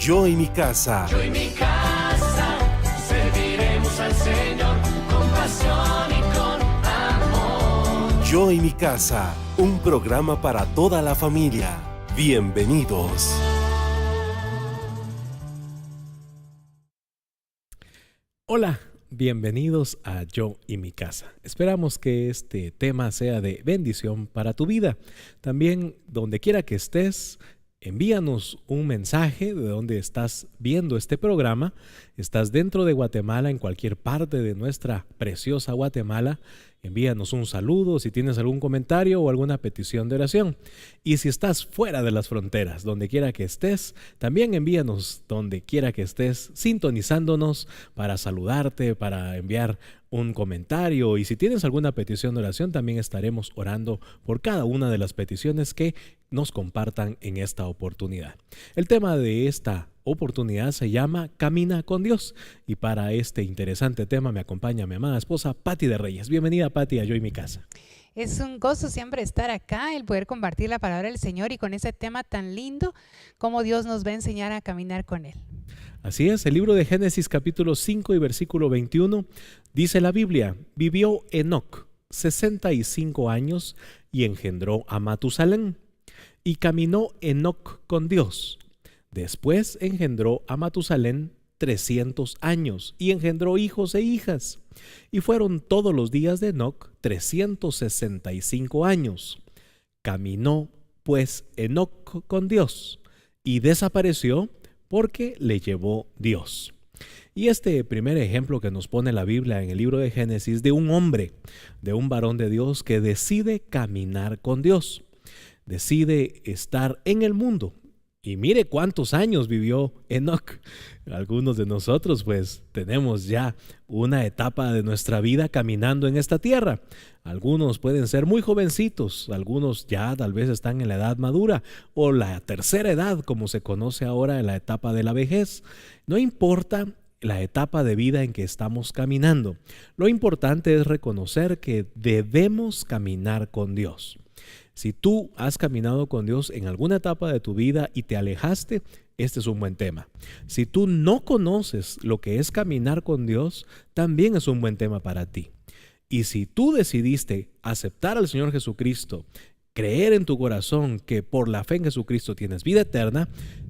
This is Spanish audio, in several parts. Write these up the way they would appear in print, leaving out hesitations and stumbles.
Yo y mi casa. Yo y mi casa serviremos al Señor con pasión y con amor. Yo y mi casa, un programa para toda la familia. Bienvenidos. Hola, bienvenidos a Yo y mi casa. Esperamos que este tema sea de bendición para tu vida. También, donde quiera que estés, envíanos un mensaje de donde estás viendo este programa. Estás dentro de Guatemala, en cualquier parte de nuestra preciosa Guatemala. Envíanos un saludo si tienes algún comentario o alguna petición de oración. Y si estás fuera de las fronteras, donde quiera que estés, también envíanos donde quiera que estés, sintonizándonos para saludarte, para enviar un comentario. Y si tienes alguna petición de oración, también estaremos orando por cada una de las peticiones que nos compartan en esta oportunidad. El tema de esta oportunidad se llama Camina con Dios, y para este interesante tema me acompaña mi amada esposa Patti de Reyes. Bienvenida, Patti, a Yo y mi casa. Es un gozo siempre estar acá, el poder compartir la palabra del Señor y con ese tema tan lindo, cómo Dios nos va a enseñar a caminar con Él. Así es, el libro de Génesis capítulo 5 y versículo 21 dice la Biblia: vivió Enoc 65 años y engendró a Matusalén, y caminó Enoc con Dios. Después engendró a Matusalén 300 años y engendró hijos e hijas. Y fueron todos los días de Enoc 365 años. Caminó pues Enoc con Dios y desapareció porque le llevó Dios. Y este primer ejemplo que nos pone la Biblia en el libro de Génesis de un hombre, de un varón de Dios que decide caminar con Dios, decide estar en el mundo. Y mire cuántos años vivió Enoc. Algunos de nosotros pues tenemos ya una etapa de nuestra vida caminando en esta tierra. Algunos pueden ser muy jovencitos, algunos ya tal vez están en la edad madura o la tercera edad, como se conoce ahora, en la etapa de la vejez. No importa la etapa de vida en que estamos caminando. Lo importante es reconocer que debemos caminar con Dios. Si tú has caminado con Dios en alguna etapa de tu vida y te alejaste, este es un buen tema. Si tú no conoces lo que es caminar con Dios, también es un buen tema para ti. Y si tú decidiste aceptar al Señor Jesucristo, creer en tu corazón que por la fe en Jesucristo tienes vida eterna,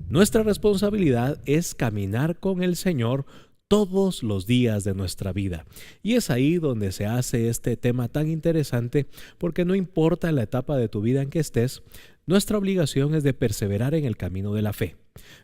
nuestra responsabilidad es caminar con el Señor todos los días de nuestra vida. Y es ahí donde se hace este tema tan interesante, porque no importa la etapa de tu vida en que estés, nuestra obligación es de perseverar en el camino de la fe.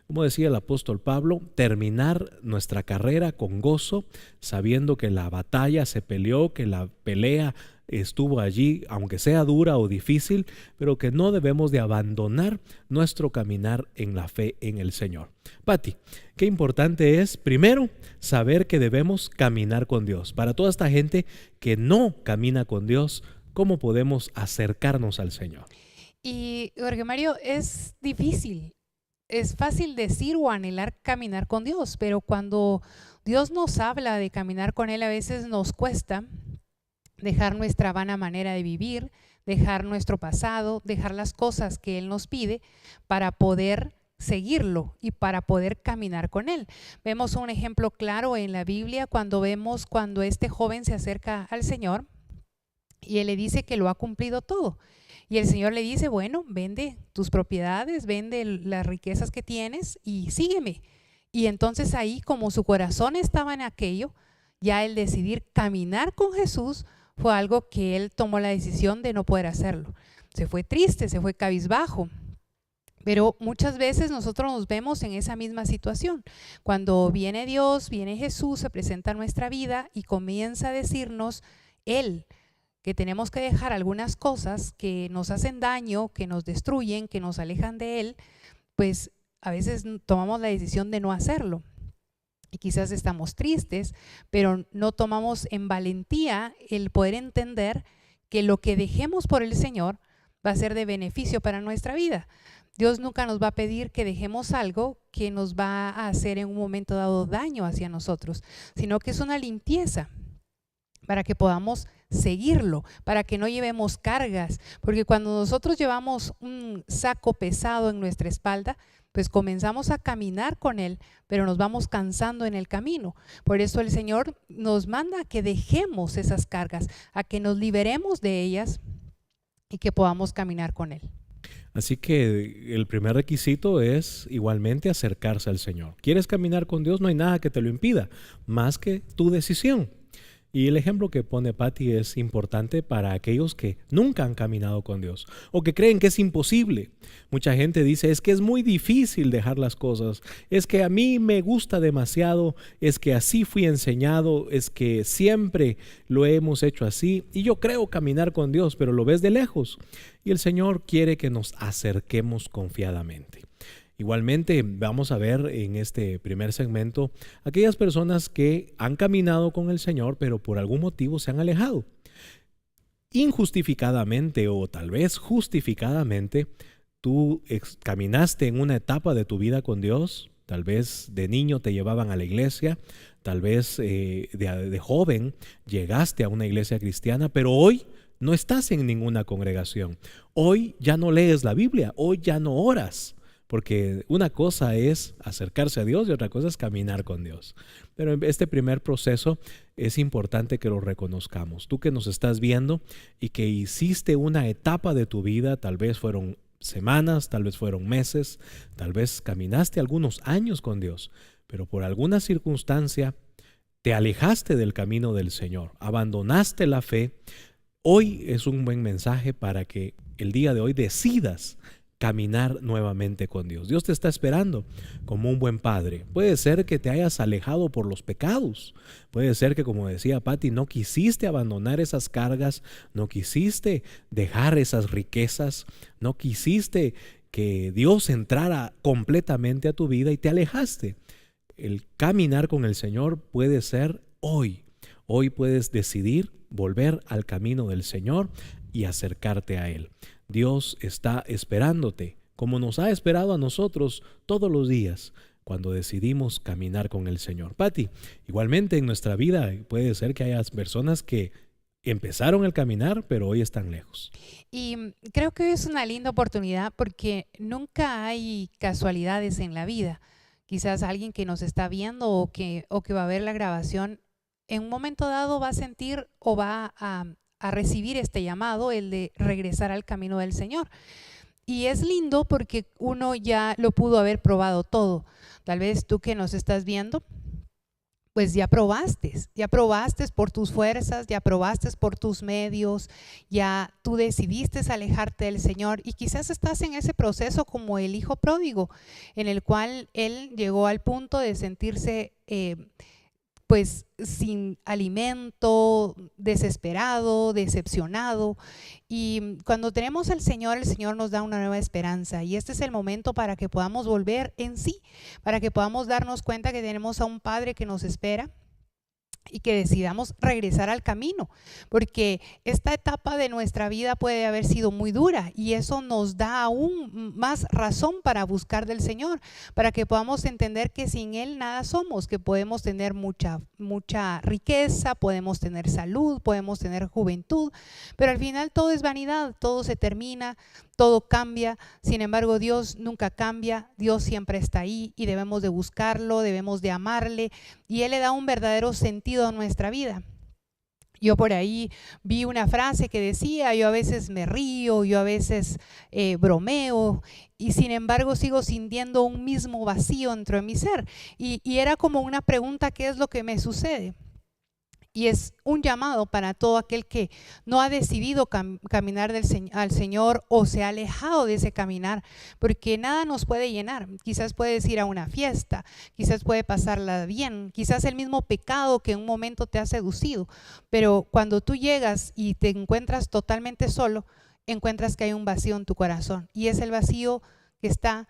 Como decía el apóstol Pablo, terminar nuestra carrera con gozo, sabiendo que la batalla se peleó, que la pelea estuvo allí, aunque sea dura o difícil, pero que no debemos de abandonar nuestro caminar en la fe en el Señor. Patti, qué importante es, primero, saber que debemos caminar con Dios. Para toda esta gente que no camina con Dios, ¿cómo podemos acercarnos al Señor? Y Jorge Mario, es difícil, es fácil decir o anhelar caminar con Dios, pero cuando Dios nos habla de caminar con Él, a veces nos cuesta dejar nuestra vana manera de vivir, dejar nuestro pasado, dejar las cosas que Él nos pide para poder seguirlo y para poder caminar con Él. Vemos un ejemplo claro en la Biblia cuando este joven se acerca al Señor y Él le dice que lo ha cumplido todo. Y el Señor le dice, bueno, vende tus propiedades, vende las riquezas que tienes y sígueme. Y entonces ahí, como su corazón estaba en aquello, ya el decidir caminar con Jesús fue algo que él tomó la decisión de no poder hacerlo. Se fue triste, se fue cabizbajo. Pero muchas veces nosotros nos vemos en esa misma situación. Cuando viene Dios, viene Jesús, se presenta a nuestra vida y comienza a decirnos Él que tenemos que dejar algunas cosas que nos hacen daño, que nos destruyen, que nos alejan de Él, pues a veces tomamos la decisión de no hacerlo. Y quizás estamos tristes, pero no tomamos en valentía el poder entender que lo que dejemos por el Señor va a ser de beneficio para nuestra vida. Dios nunca nos va a pedir que dejemos algo que nos va a hacer en un momento dado daño hacia nosotros, sino que es una limpieza para que podamos seguirlo, para que no llevemos cargas, porque cuando nosotros llevamos un saco pesado en nuestra espalda, pues comenzamos a caminar con Él, pero nos vamos cansando en el camino. Por eso el Señor nos manda a que dejemos esas cargas, a que nos liberemos de ellas y que podamos caminar con Él. Así que el primer requisito es igualmente acercarse al Señor. ¿Quieres caminar con Dios? No hay nada que te lo impida, más que tu decisión. Y el ejemplo que pone Patty es importante para aquellos que nunca han caminado con Dios o que creen que es imposible. Mucha gente dice, es que es muy difícil dejar las cosas, es que a mí me gusta demasiado, es que así fui enseñado, es que siempre lo hemos hecho así y yo creo caminar con Dios, pero lo ves de lejos. Y el Señor quiere que nos acerquemos confiadamente. Igualmente vamos a ver en este primer segmento aquellas personas que han caminado con el Señor pero por algún motivo se han alejado. Injustificadamente o tal vez justificadamente, tú caminaste en una etapa de tu vida con Dios, tal vez de niño te llevaban a la iglesia, tal vez de joven llegaste a una iglesia cristiana, pero hoy no estás en ninguna congregación. Hoy ya no lees la Biblia, hoy ya no oras. Porque una cosa es acercarse a Dios y otra cosa es caminar con Dios. Pero en este primer proceso es importante que lo reconozcamos. Tú que nos estás viendo y que hiciste una etapa de tu vida, tal vez fueron semanas, tal vez fueron meses, tal vez caminaste algunos años con Dios, pero por alguna circunstancia te alejaste del camino del Señor, abandonaste la fe. Hoy es un buen mensaje para que el día de hoy decidas caminar nuevamente con Dios. Dios te está esperando como un buen padre. Puede ser que te hayas alejado por los pecados. Puede ser que, como decía Patty, no quisiste abandonar esas cargas, no quisiste dejar esas riquezas, no quisiste que Dios entrara completamente a tu vida y te alejaste. El caminar con el Señor puede ser hoy. Hoy puedes decidir volver al camino del Señor y acercarte a Él. Dios está esperándote, como nos ha esperado a nosotros todos los días cuando decidimos caminar con el Señor. Patty, igualmente en nuestra vida puede ser que haya personas que empezaron el caminar, pero hoy están lejos. Y creo que es una linda oportunidad porque nunca hay casualidades en la vida. Quizás alguien que nos está viendo o que va a ver la grabación, en un momento dado va a sentir o va a recibir este llamado, el de regresar al camino del Señor. Y es lindo porque uno ya lo pudo haber probado todo. Tal vez tú que nos estás viendo, pues ya probaste por tus fuerzas, ya probaste por tus medios, ya tú decidiste alejarte del Señor y quizás estás en ese proceso como el hijo pródigo, en el cual él llegó al punto de sentirse pues sin alimento, desesperado, decepcionado. Y cuando tenemos al Señor, el Señor nos da una nueva esperanza. Y este es el momento para que podamos volver en sí, para que podamos darnos cuenta que tenemos a un Padre que nos espera y que decidamos regresar al camino, porque esta etapa de nuestra vida puede haber sido muy dura y eso nos da aún más razón para buscar del Señor, para que podamos entender que sin Él nada somos, que podemos tener mucha riqueza, podemos tener salud, podemos tener juventud, pero al final todo es vanidad, todo se termina, todo cambia. Sin embargo, Dios nunca cambia, Dios siempre está ahí y debemos de buscarlo, debemos de amarle y Él le da un verdadero sentido a nuestra vida. Yo por ahí vi una frase que decía, yo a veces me río, yo a veces bromeo y sin embargo sigo sintiendo un mismo vacío dentro de mi ser y era como una pregunta, ¿qué es lo que me sucede? Y es un llamado para todo aquel que no ha decidido caminar al Señor o se ha alejado de ese caminar, porque nada nos puede llenar. Quizás puedes ir a una fiesta, quizás puede pasarla bien, quizás el mismo pecado que en un momento te ha seducido, pero cuando tú llegas y te encuentras totalmente solo, encuentras que hay un vacío en tu corazón y es el vacío que está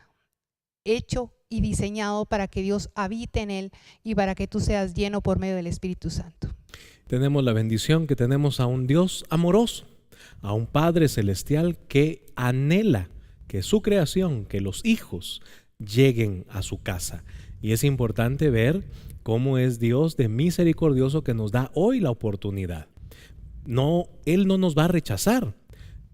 hecho y diseñado para que Dios habite en él y para que tú seas lleno por medio del Espíritu Santo. Tenemos la bendición que tenemos a un Dios amoroso, a un Padre celestial que anhela que su creación, que los hijos lleguen a su casa. Y es importante ver cómo es Dios de misericordioso que nos da hoy la oportunidad. Él no nos va a rechazar.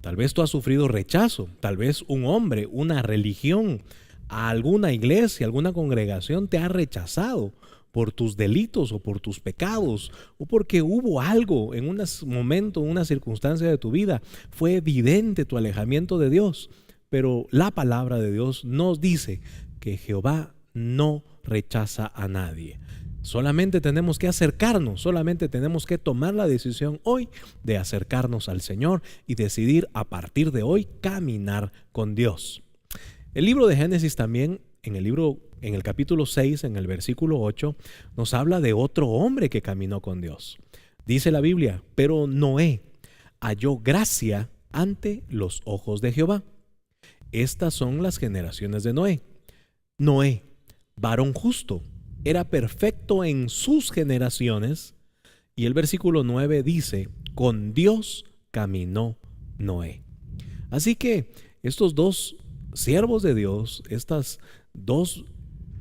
Tal vez tú has sufrido rechazo, tal vez un hombre, una religión a alguna iglesia, alguna congregación te ha rechazado por tus delitos o por tus pecados, o porque hubo algo en un momento, en una circunstancia de tu vida, fue evidente tu alejamiento de Dios. Pero la palabra de Dios nos dice que Jehová no rechaza a nadie. Solamente tenemos que acercarnos, solamente tenemos que tomar la decisión hoy de acercarnos al Señor y decidir a partir de hoy caminar con Dios. El libro de Génesis también, en el capítulo 6, en el versículo 8, nos habla de otro hombre que caminó con Dios. Dice la Biblia, pero Noé halló gracia ante los ojos de Jehová. Estas son las generaciones de Noé. Noé, varón justo, era perfecto en sus generaciones. Y el versículo 9 dice, con Dios caminó Noé. Así que estos dos siervos de Dios, estas dos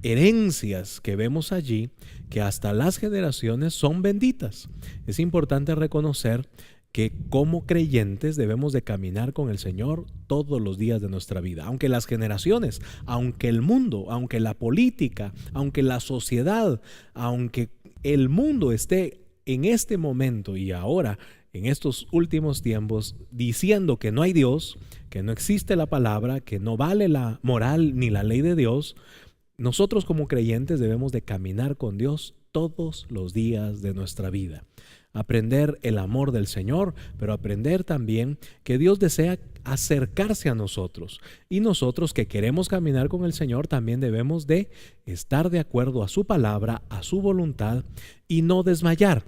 herencias que vemos allí, que hasta las generaciones son benditas. Es importante reconocer que como creyentes debemos de caminar con el Señor todos los días de nuestra vida. Aunque las generaciones, aunque el mundo, aunque la política, aunque la sociedad, aunque el mundo esté en este momento y ahora, en estos últimos tiempos, diciendo que no hay Dios, que no existe la palabra, que no vale la moral ni la ley de Dios, nosotros como creyentes debemos de caminar con Dios todos los días de nuestra vida. Aprender el amor del Señor, pero aprender también que Dios desea acercarse a nosotros. Y nosotros que queremos caminar con el Señor también debemos de estar de acuerdo a su palabra, a su voluntad y no desmayar.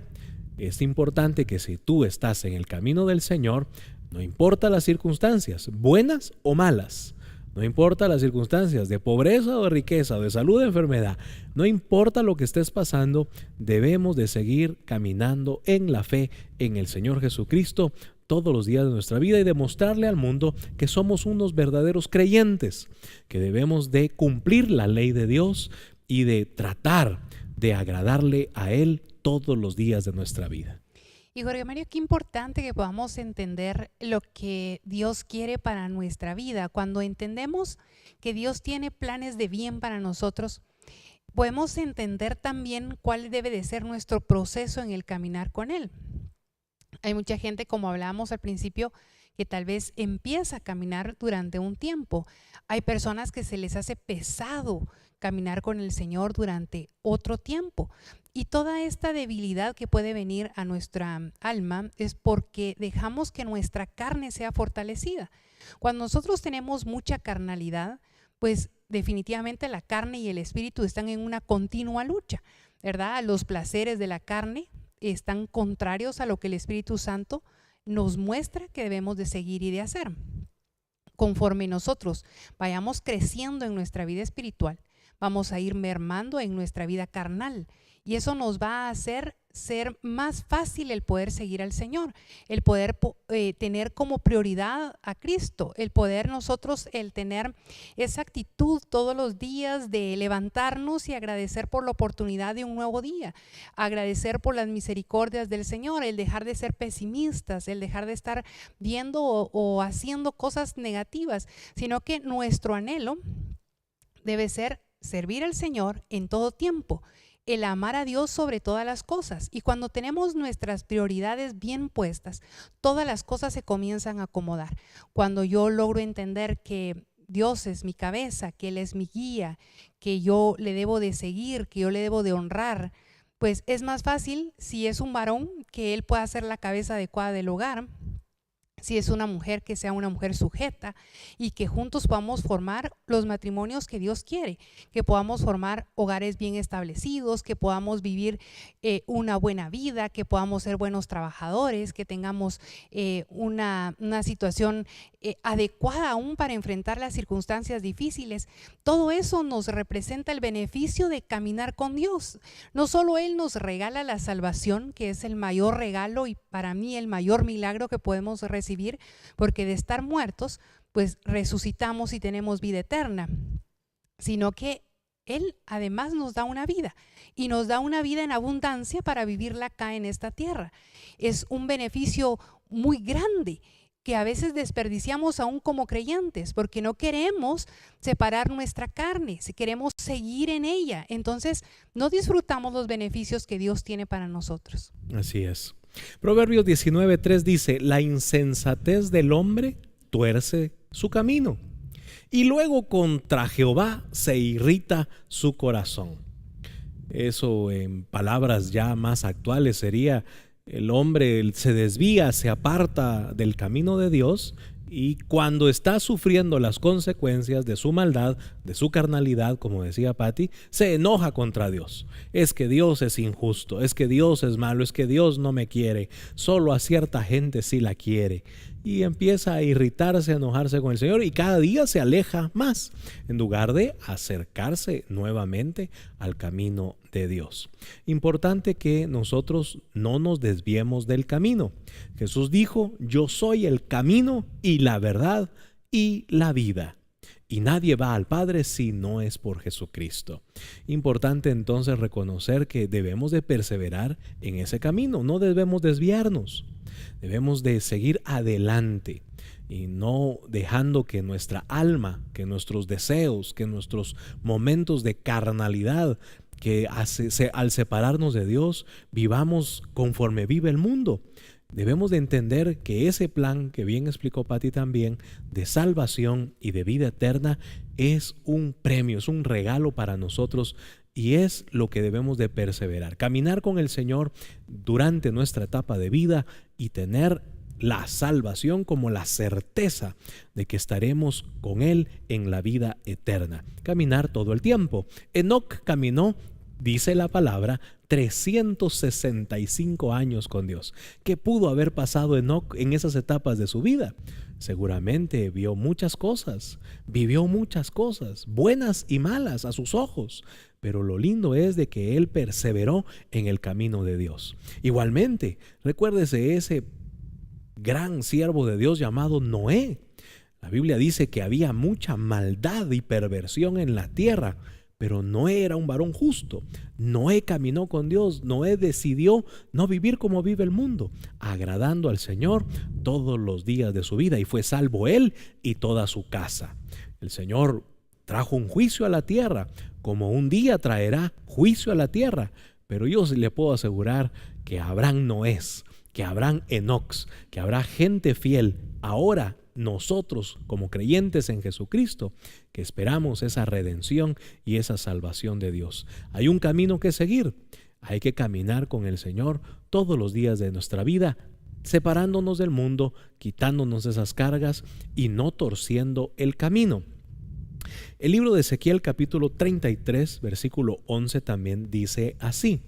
Es importante que si tú estás en el camino del Señor, no importa las circunstancias, buenas o malas, no importa las circunstancias de pobreza o de riqueza, de salud o de enfermedad, no importa lo que estés pasando, debemos de seguir caminando en la fe en el Señor Jesucristo todos los días de nuestra vida y demostrarle al mundo que somos unos verdaderos creyentes, que debemos de cumplir la ley de Dios y de tratar de agradarle a Él todos los días de nuestra vida. Y Jorge Mario, qué importante que podamos entender lo que Dios quiere para nuestra vida. Cuando entendemos que Dios tiene planes de bien para nosotros, podemos entender también cuál debe de ser nuestro proceso en el caminar con Él. Hay mucha gente, como hablábamos al principio, que tal vez empieza a caminar durante un tiempo. Hay personas que se les hace pesado caminar con el Señor durante otro tiempo. Y toda esta debilidad que puede venir a nuestra alma es porque dejamos que nuestra carne sea fortalecida. Cuando nosotros tenemos mucha carnalidad, pues definitivamente la carne y el espíritu están en una continua lucha, ¿verdad? Los placeres de la carne están contrarios a lo que el Espíritu Santo nos muestra que debemos de seguir y de hacer. Conforme nosotros vayamos creciendo en nuestra vida espiritual, vamos a ir mermando en nuestra vida carnal. Y eso nos va a hacer ser más fácil el poder seguir al Señor, el poder tener como prioridad a Cristo, el poder nosotros, el tener esa actitud todos los días de levantarnos y agradecer por la oportunidad de un nuevo día, agradecer por las misericordias del Señor, el dejar de ser pesimistas, el dejar de estar viendo o haciendo cosas negativas, sino que nuestro anhelo debe ser servir al Señor en todo tiempo, el amar a Dios sobre todas las cosas. Y cuando tenemos nuestras prioridades bien puestas, todas las cosas se comienzan a acomodar. Cuando yo logro entender que Dios es mi cabeza, que Él es mi guía, que yo le debo de seguir, que yo le debo de honrar, pues es más fácil, si es un varón, que él pueda ser la cabeza adecuada del hogar. Si es una mujer, que sea una mujer sujeta y que juntos podamos formar los matrimonios que Dios quiere, que podamos formar hogares bien establecidos, que podamos vivir una buena vida, que podamos ser buenos trabajadores, que tengamos una situación adecuada aún para enfrentar las circunstancias difíciles. Todo eso nos representa el beneficio de caminar con Dios. No solo Él nos regala la salvación, que es el mayor regalo y para mí el mayor milagro que podemos recibir, porque de estar muertos, pues resucitamos y tenemos vida eterna, sino que Él además nos da una vida y nos da una vida en abundancia para vivirla acá en esta tierra. Es un beneficio muy grande. que a veces desperdiciamos aún como creyentes, porque no queremos separar nuestra carne, si queremos seguir en ella. Entonces no disfrutamos los beneficios que Dios tiene para nosotros. Así es. Proverbios 19:3 dice: la insensatez del hombre tuerce su camino, y luego contra Jehová se irrita su corazón. Eso, en palabras ya más actuales, sería: el hombre se desvía, se aparta del camino de Dios, y cuando está sufriendo las consecuencias de su maldad, de su carnalidad, como decía Patti, se enoja contra Dios. Es que Dios es injusto, es que Dios es malo, es que Dios no me quiere, solo a cierta gente sí la quiere. Y empieza a irritarse, a enojarse con el Señor, y cada día se aleja más, en lugar de acercarse nuevamente al camino de Dios. Importante que nosotros no nos desviemos del camino. Jesús dijo: yo soy el camino y la verdad y la vida, y nadie va al Padre si no es por Jesucristo. Importante entonces reconocer que debemos de perseverar en ese camino, no debemos desviarnos. Debemos de seguir adelante y no dejando que nuestra alma, que nuestros deseos, que nuestros momentos de carnalidad, que al separarnos de Dios, vivamos conforme vive el mundo. Debemos de entender que ese plan, que bien explicó Patti también, de salvación y de vida eterna, es un premio, es un regalo para nosotros. Y es lo que debemos de perseverar, caminar con el Señor durante nuestra etapa de vida y tener la salvación como la certeza de que estaremos con Él en la vida eterna. Caminar todo el tiempo. Enoc caminó, dice la palabra, 365 años con Dios. ¿Qué pudo haber pasado Enoc en esas etapas de su vida? Seguramente vio muchas cosas, vivió muchas cosas, buenas y malas a sus ojos. Pero lo lindo es de que él perseveró en el camino de Dios. Igualmente, recuérdese ese gran siervo de Dios llamado Noé. La Biblia dice que había mucha maldad y perversión en la tierra, pero Noé era un varón justo. Noé caminó con Dios. Noé decidió no vivir como vive el mundo, agradando al Señor todos los días de su vida, y fue salvo él y toda su casa. El Señor trajo un juicio a la tierra, como un día traerá juicio a la tierra, pero yo le puedo asegurar que habrán Noés, que habrán Enocs, que habrá gente fiel. Ahora nosotros, como creyentes en Jesucristo, que esperamos esa redención y esa salvación de Dios. Hay un camino que seguir, hay que caminar con el Señor todos los días de nuestra vida, separándonos del mundo, quitándonos esas cargas y no torciendo el camino. El libro de Ezequiel capítulo 33 versículo 11 también dice así: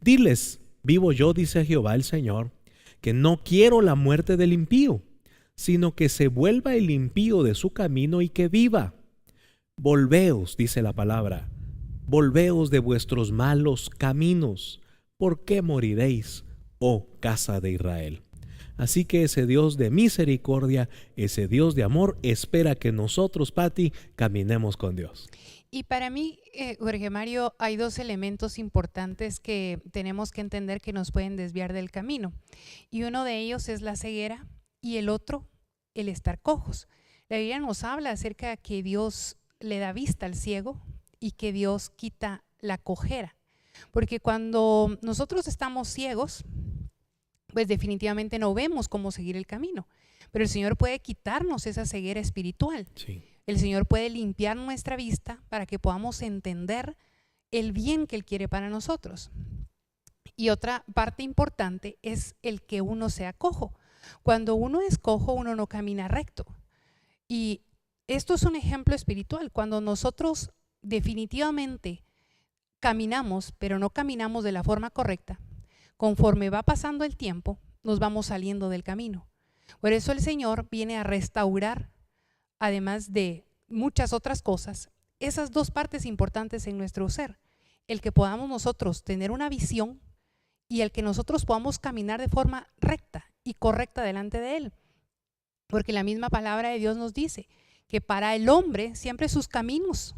diles, vivo yo, dice Jehová el Señor, que no quiero la muerte del impío, sino que se vuelva el impío de su camino y que viva. Volveos, dice la palabra, volveos de vuestros malos caminos. ¿Por qué moriréis, oh casa de Israel? Así que ese Dios de misericordia, ese Dios de amor, espera que nosotros, Patti, caminemos con Dios. Y para mí, Jorge Mario, hay dos elementos importantes que tenemos que entender que nos pueden desviar del camino. Y uno de ellos es la ceguera y el otro, el estar cojos. La Biblia nos habla acerca de que Dios le da vista al ciego y que Dios quita la cojera. Porque cuando nosotros estamos ciegos, pues definitivamente no vemos cómo seguir el camino. Pero el Señor puede quitarnos esa ceguera espiritual. Sí. El Señor puede limpiar nuestra vista para que podamos entender el bien que Él quiere para nosotros. Y otra parte importante es el que uno sea cojo. Cuando uno es cojo, uno no camina recto. Y esto es un ejemplo espiritual. Cuando nosotros definitivamente caminamos, pero no caminamos de la forma correcta, conforme va pasando el tiempo, nos vamos saliendo del camino. Por eso el Señor viene a restaurar, además de muchas otras cosas, esas dos partes importantes en nuestro ser. El que podamos nosotros tener una visión y el que nosotros podamos caminar de forma recta y correcta delante de Él. Porque la misma palabra de Dios nos dice que para el hombre siempre sus caminos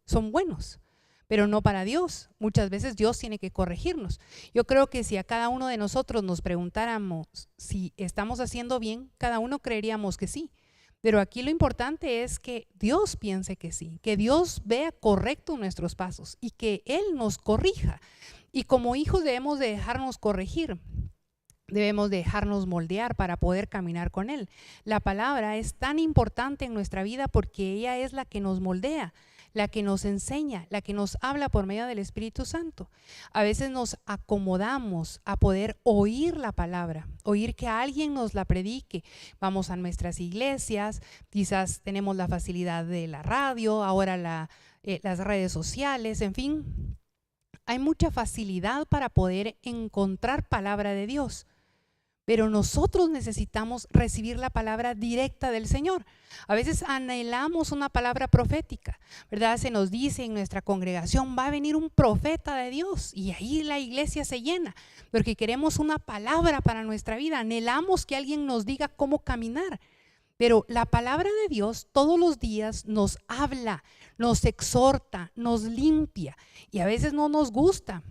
son buenos, pero no para Dios. Muchas veces Dios tiene que corregirnos. Yo creo que si a cada uno de nosotros nos preguntáramos si estamos haciendo bien, cada uno creeríamos que sí. Pero aquí lo importante es que Dios piense que sí, que Dios vea correcto nuestros pasos y que Él nos corrija. Y como hijos debemos de dejarnos corregir, debemos de dejarnos moldear para poder caminar con Él. La palabra es tan importante en nuestra vida porque ella es la que nos moldea, la que nos enseña, la que nos habla por medio del Espíritu Santo. A veces nos acomodamos a poder oír la palabra, oír que alguien nos la predique. Vamos a nuestras iglesias, quizás tenemos la facilidad de la radio, ahora las redes sociales, en fin. Hay mucha facilidad para poder encontrar palabra de Dios. Pero nosotros necesitamos recibir la palabra directa del Señor. A veces anhelamos una palabra profética, ¿verdad? Se nos dice en nuestra congregación, va a venir un profeta de Dios, y ahí la iglesia se llena, porque queremos una palabra para nuestra vida. Anhelamos que alguien nos diga cómo caminar. Pero la palabra de Dios todos los días nos habla, nos exhorta, nos limpia, y a veces no nos gusta.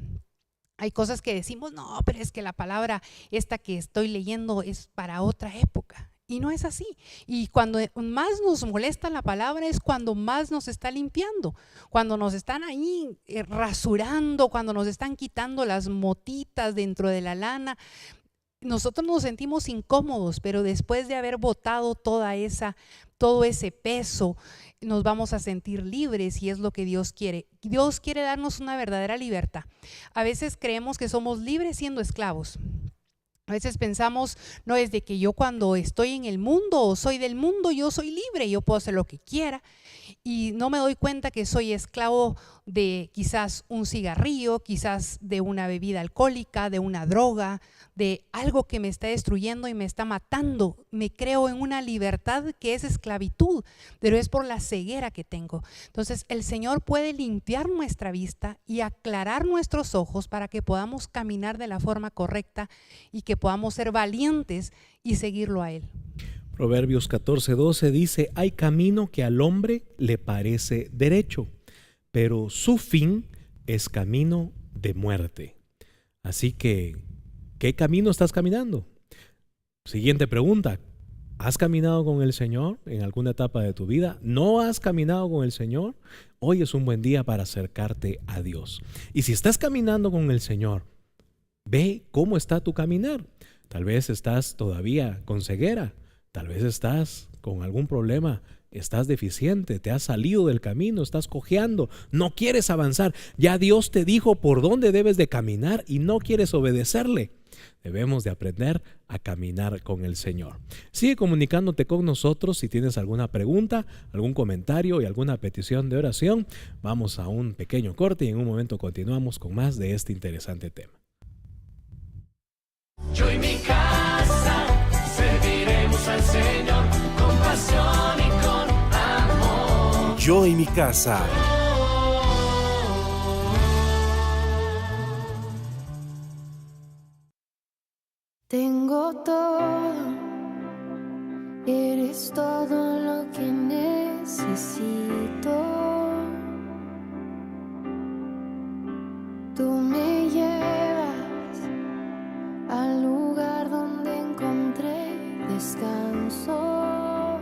Hay cosas que decimos, no, pero es que la palabra esta que estoy leyendo es para otra época. Y no es así. Y cuando más nos molesta la palabra es cuando más nos está limpiando. Cuando nos están ahí rasurando, cuando nos están quitando las motitas dentro de la lana. Nosotros nos sentimos incómodos, pero después de haber botado todo ese peso, nos vamos a sentir libres, y es lo que Dios quiere. Dios quiere darnos una verdadera libertad. A veces creemos que somos libres siendo esclavos. A veces pensamos, no, es de que yo cuando estoy en el mundo o soy del mundo, yo soy libre, yo puedo hacer lo que quiera, y no me doy cuenta que soy esclavo de quizás un cigarrillo, quizás de una bebida alcohólica, de una droga, de algo que me está destruyendo y me está matando. Me creo en una libertad que es esclavitud, pero es por la ceguera que tengo. Entonces el Señor puede limpiar nuestra vista y aclarar nuestros ojos para que podamos caminar de la forma correcta y que podamos ser valientes y seguirlo a Él. Proverbios 14:12 dice, hay camino que al hombre le parece derecho, pero su fin es camino de muerte. Así que, ¿qué camino estás caminando? Siguiente pregunta, ¿has caminado con el Señor en alguna etapa de tu vida? ¿No has caminado con el Señor? Hoy es un buen día para acercarte a Dios. Y si estás caminando con el Señor, ve cómo está tu caminar. Tal vez estás todavía con ceguera. Tal vez estás con algún problema, estás deficiente, te has salido del camino, estás cojeando, no quieres avanzar. Ya Dios te dijo por dónde debes de caminar y no quieres obedecerle. Debemos de aprender a caminar con el Señor. Sigue comunicándote con nosotros si tienes alguna pregunta, algún comentario y alguna petición de oración. Vamos a un pequeño corte y en un momento continuamos con más de este interesante tema. Yo y mi casa serviremos al Señor con pasión y con amor. Yo y mi casa. Tengo todo, eres todo lo que necesito. Tú me llevas al lugar donde encontré descanso.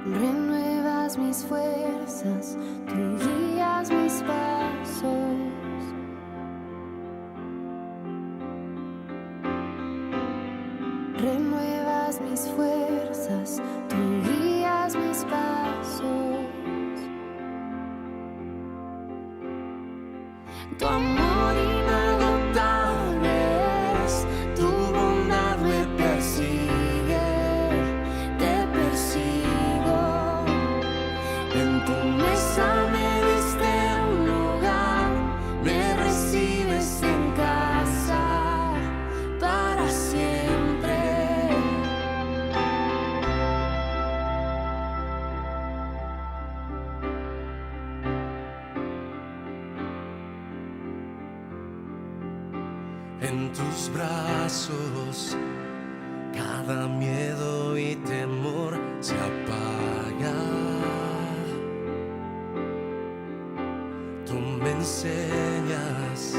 Renuevas mis fuerzas, tú guías mis pasos. Renuevas mis fuerzas, tú guías mis pasos. Tu amor inagotable es, tu bondad me persigue, te persigo. En tu mesa me diste un lugar, me recibes en casa para siempre. En tus brazos cada miedo y temor se apaga. Tú me enseñas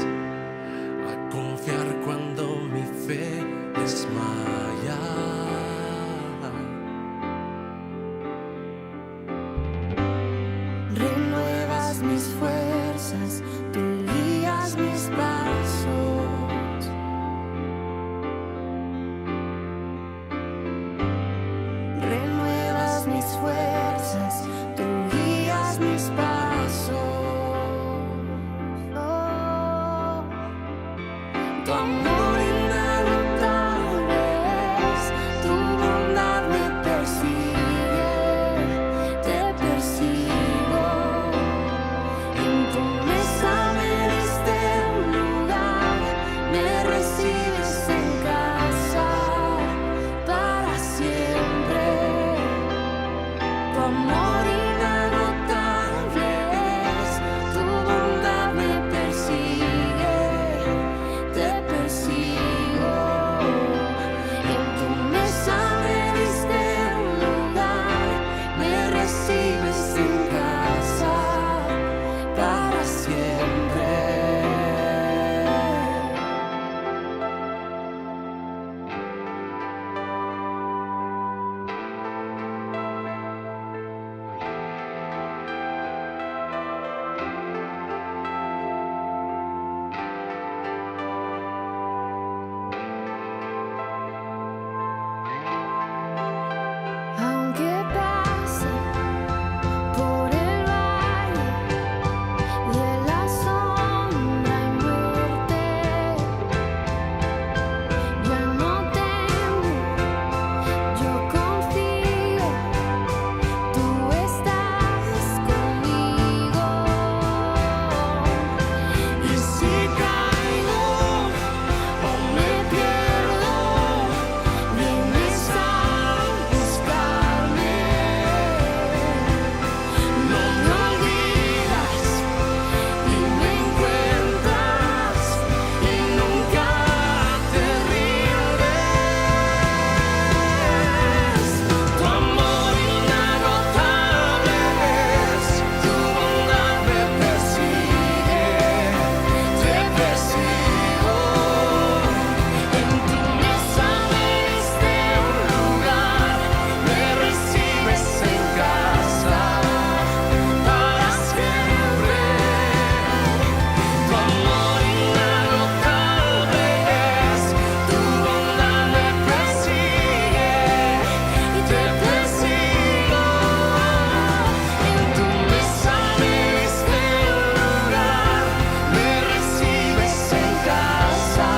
a confiar cuando mi fe desmaya. Renuevas mis fuerzas, tú guías mis pasos. Renuevas mis fuerzas, tú guías mis pasos. Oh, tu amor inagotable es, tu bondad me persigue, te persigo. En tu mesa me diste un lugar, me recibes en casa para siempre. Tu amor inagotable es, tu bondad me persigue, te persigo. En tu mesa me diste un lugar, me recibes en casa para siempre. Aunque pase por el valle de la sombra y muerte, ya no temo, yo confío, tú estás conmigo. Y si caigo o me pierdo, vienes a buscarme. No me olvidas y me encuentras y nunca te rindes. Tu amor inagotable es, tu bondad me persigue, te persigo. En tu mesa me diste un lugar, me recibes en casa para siempre. Tu amor inagotable es, tu bondad me persigue y te persigo. En tu mesa me diste un lugar, me recibes en casa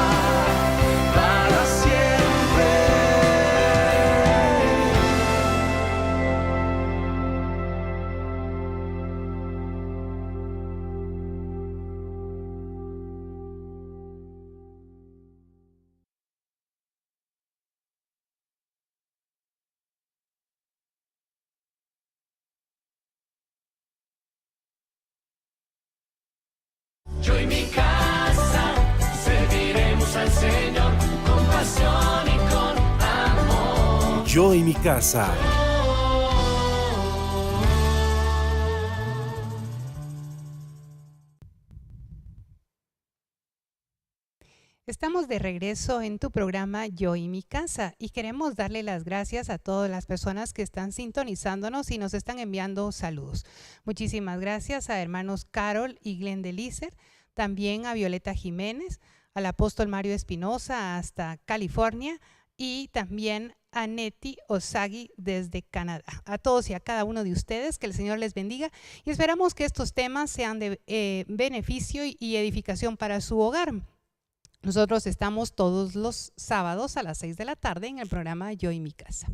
para siempre. Yo y mi casa serviremos al Señor con pasión y con amor. Yo y mi casa. Estamos de regreso en tu programa Yo y mi casa y queremos darle las gracias a todas las personas que están sintonizándonos y nos están enviando saludos. Muchísimas gracias a hermanos Carol y Glenn Delicer, también a Violeta Jiménez, al apóstol Mario Espinosa hasta California y también a Neti Osagi desde Canadá. A todos y a cada uno de ustedes, que el Señor les bendiga y esperamos que estos temas sean de beneficio y edificación para su hogar. Nosotros estamos todos los sábados a las 6 de la tarde en el programa Yo y mi casa.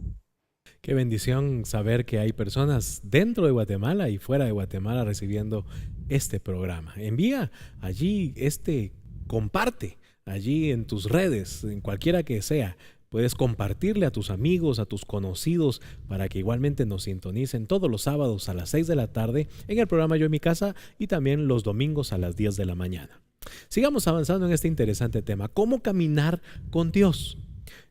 Qué bendición saber que hay personas dentro de Guatemala y fuera de Guatemala recibiendo este programa. Envía allí comparte allí en tus redes, en cualquiera que sea. Puedes compartirle a tus amigos, a tus conocidos, para que igualmente nos sintonicen todos los sábados a las 6 de la tarde en el programa Yo en mi casa y también los domingos a las 10 de la mañana. Sigamos avanzando en este interesante tema, ¿cómo caminar con Dios?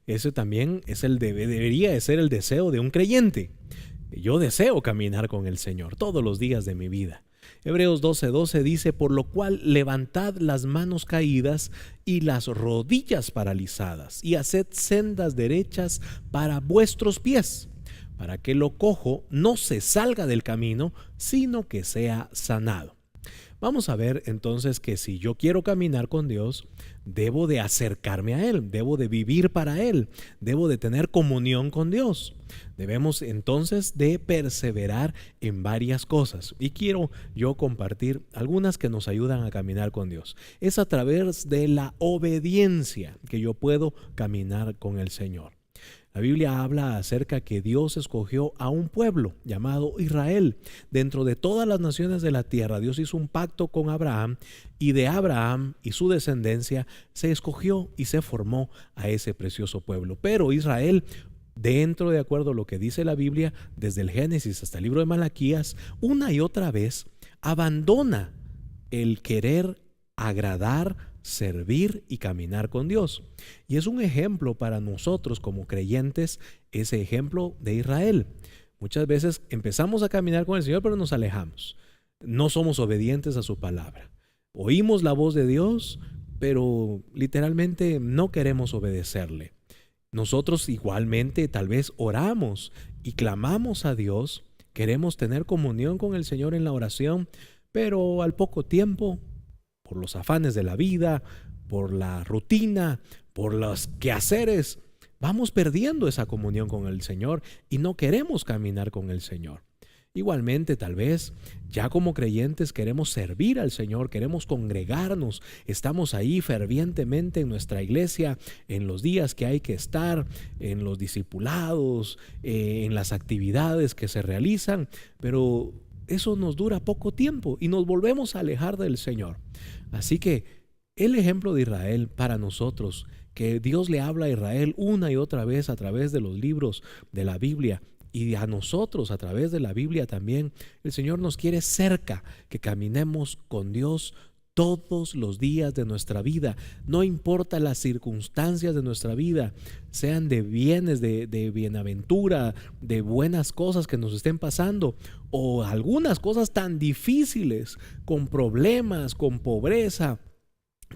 Ese también debería de ser el deseo de un creyente. Yo deseo caminar con el Señor todos los días de mi vida. Hebreos 12:12 dice: por lo cual levantad las manos caídas y las rodillas paralizadas, y haced sendas derechas para vuestros pies, para que lo cojo no se salga del camino, sino que sea sanado. Vamos a ver entonces que si yo quiero caminar con Dios, debo de acercarme a Él, debo de vivir para Él, debo de tener comunión con Dios. Debemos entonces de perseverar en varias cosas, y quiero yo compartir algunas que nos ayudan a caminar con Dios. Es a través de la obediencia que yo puedo caminar con el Señor. La Biblia habla acerca que Dios escogió a un pueblo llamado Israel. Dentro de todas las naciones de la tierra, Dios hizo un pacto con Abraham, y de Abraham y su descendencia se escogió y se formó a ese precioso pueblo. Pero Israel, de acuerdo a lo que dice la Biblia, desde el Génesis hasta el libro de Malaquías, una y otra vez abandona el querer agradar, servir y caminar con Dios. Y es un ejemplo para nosotros como creyentes, ese ejemplo de Israel. Muchas veces empezamos a caminar con el Señor, pero nos alejamos. No somos obedientes a su palabra. Oímos la voz de Dios, pero literalmente no queremos obedecerle. Nosotros igualmente tal vez oramos y clamamos a Dios, queremos tener comunión con el Señor en la oración, pero al poco tiempo, por los afanes de la vida, por la rutina, por los quehaceres, vamos perdiendo esa comunión con el Señor y no queremos caminar con el Señor. Igualmente, tal vez ya como creyentes queremos servir al Señor, queremos congregarnos, estamos ahí fervientemente en nuestra iglesia, en los días que hay que estar, en los discipulados, en las actividades que se realizan, pero eso nos dura poco tiempo y nos volvemos a alejar del Señor. Así que el ejemplo de Israel para nosotros, que Dios le habla a Israel una y otra vez a través de los libros de la Biblia, y a nosotros a través de la Biblia también, el Señor nos quiere cerca, que caminemos con Dios todos los días de nuestra vida. No importa las circunstancias de nuestra vida, sean de bienes, de bienaventura, de buenas cosas que nos estén pasando, o algunas cosas tan difíciles, con problemas, con pobreza.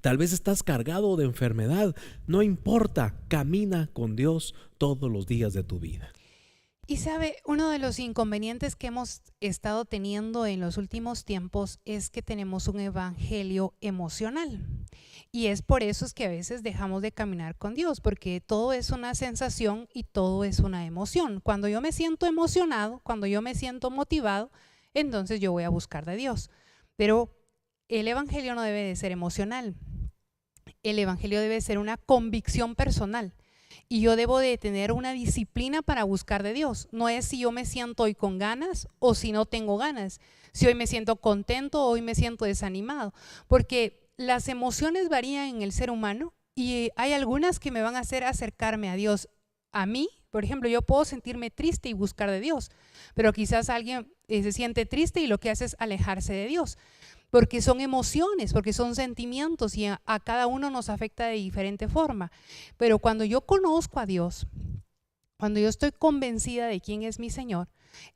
Tal vez estás cargado de enfermedad. No importa, camina con Dios todos los días de tu vida. Y sabe, uno de los inconvenientes que hemos estado teniendo en los últimos tiempos es que tenemos un evangelio emocional. Y es por eso es que a veces dejamos de caminar con Dios, porque todo es una sensación y todo es una emoción. Cuando yo me siento emocionado, cuando yo me siento motivado, entonces yo voy a buscar de Dios. Pero el evangelio no debe de ser emocional. El evangelio debe ser una convicción personal. Y yo debo de tener una disciplina para buscar de Dios. No es si yo me siento hoy con ganas o si no tengo ganas. Si hoy me siento contento o hoy me siento desanimado. Porque las emociones varían en el ser humano y hay algunas que me van a hacer acercarme a Dios. A mí, por ejemplo, yo puedo sentirme triste y buscar de Dios. Pero quizás alguien se siente triste y lo que hace es alejarse de Dios. Porque son emociones, porque son sentimientos y a cada uno nos afecta de diferente forma. Pero cuando yo conozco a Dios, cuando yo estoy convencida de quién es mi Señor,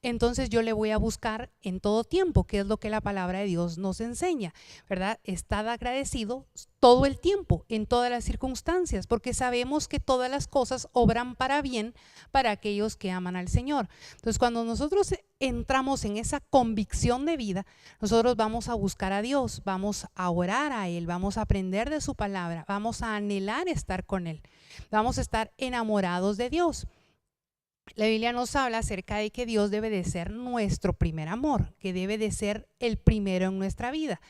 entonces yo le voy a buscar en todo tiempo, que es lo que la palabra de Dios nos enseña, ¿verdad? Estad agradecido todo el tiempo, en todas las circunstancias, porque sabemos que todas las cosas obran para bien para aquellos que aman al Señor. Entonces, cuando nosotros entramos en esa convicción de vida, nosotros vamos a buscar a Dios, vamos a orar a Él, vamos a aprender de su palabra, vamos a anhelar estar con Él, vamos a estar enamorados de Dios. La Biblia nos habla acerca de que Dios debe de ser nuestro primer amor, que debe de ser el primero en nuestra vida.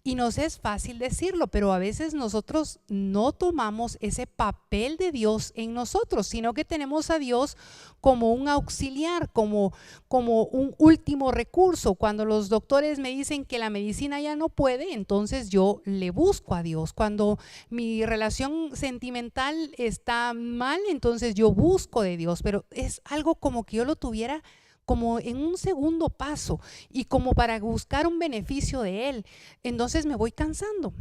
Y nos es fácil decirlo, pero a veces nosotros no tomamos ese papel de Dios en nosotros, sino que tenemos a Dios como un auxiliar, como un último recurso. Cuando los doctores me dicen que la medicina ya no puede, entonces yo le busco a Dios. Cuando mi relación sentimental está mal, entonces yo busco de Dios, pero es algo como que yo lo tuviera como en un segundo paso y como para buscar un beneficio de Él. Entonces me voy cansando.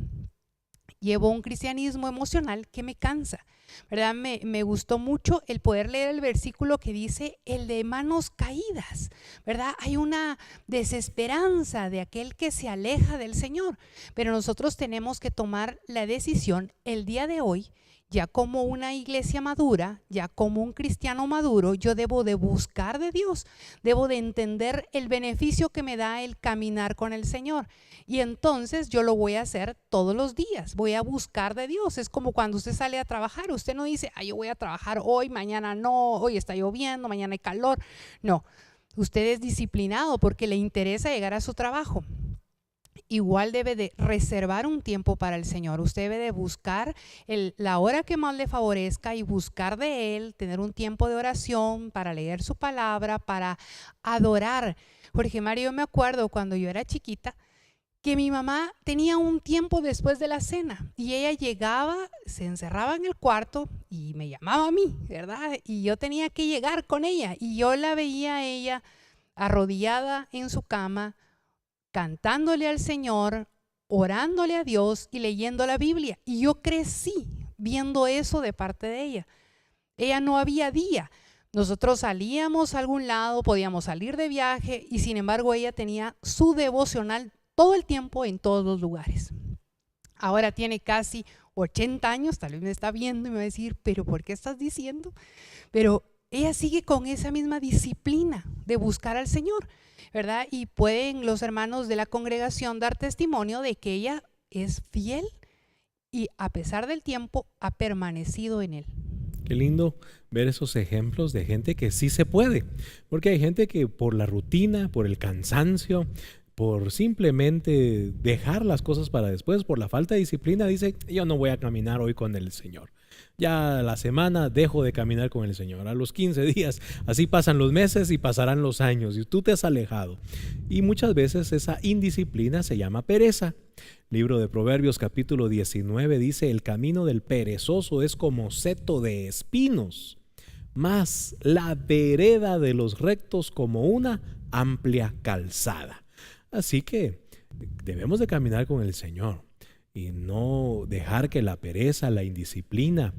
Llevo un cristianismo emocional que me cansa. ¿verdad? Me gustó mucho el poder leer el versículo que dice el de manos caídas, ¿verdad? Hay una desesperanza de aquel que se aleja del Señor, pero nosotros tenemos que tomar la decisión el día de hoy. Ya como una iglesia madura, ya como un cristiano maduro, yo debo de buscar de Dios, debo de entender el beneficio que me da el caminar con el Señor. Y entonces yo lo voy a hacer todos los días, voy a buscar de Dios. Es como cuando usted sale a trabajar, usted no dice, yo voy a trabajar hoy, mañana no, hoy está lloviendo, mañana hay calor. No, usted es disciplinado porque le interesa llegar a su trabajo. Igual debe de reservar un tiempo para el Señor. Usted debe de buscar la hora que más le favorezca y buscar de Él, tener un tiempo de oración para leer su palabra, para adorar. Jorge Mario, yo me acuerdo cuando yo era chiquita que mi mamá tenía un tiempo después de la cena y ella llegaba, se encerraba en el cuarto y me llamaba a mí, ¿verdad? Y yo tenía que llegar con ella y yo la veía a ella arrodillada en su cama, cantándole al Señor, orándole a Dios y leyendo la Biblia. Y yo crecí viendo eso de parte de ella. Ella no había día. Nosotros salíamos a algún lado, podíamos salir de viaje y sin embargo ella tenía su devocional todo el tiempo en todos los lugares. Ahora tiene casi 80 años, tal vez me está viendo y me va a decir, pero ¿por qué estás diciendo? Pero ella sigue con esa misma disciplina de buscar al Señor, ¿verdad? Y pueden los hermanos de la congregación dar testimonio de que ella es fiel y a pesar del tiempo ha permanecido en Él. Qué lindo ver esos ejemplos de gente que sí se puede, porque hay gente que por la rutina, por el cansancio, por simplemente dejar las cosas para después, por la falta de disciplina, dice, yo no voy a caminar hoy con el Señor. Ya a la semana dejo de caminar con el Señor. A los 15 días, así pasan los meses y pasarán los años y tú te has alejado. Y muchas veces esa indisciplina se llama pereza. Libro de Proverbios capítulo 19 dice, el camino del perezoso es como seto de espinos, mas la vereda de los rectos como una amplia calzada. Así que debemos de caminar con el Señor y no dejar que la pereza, la indisciplina,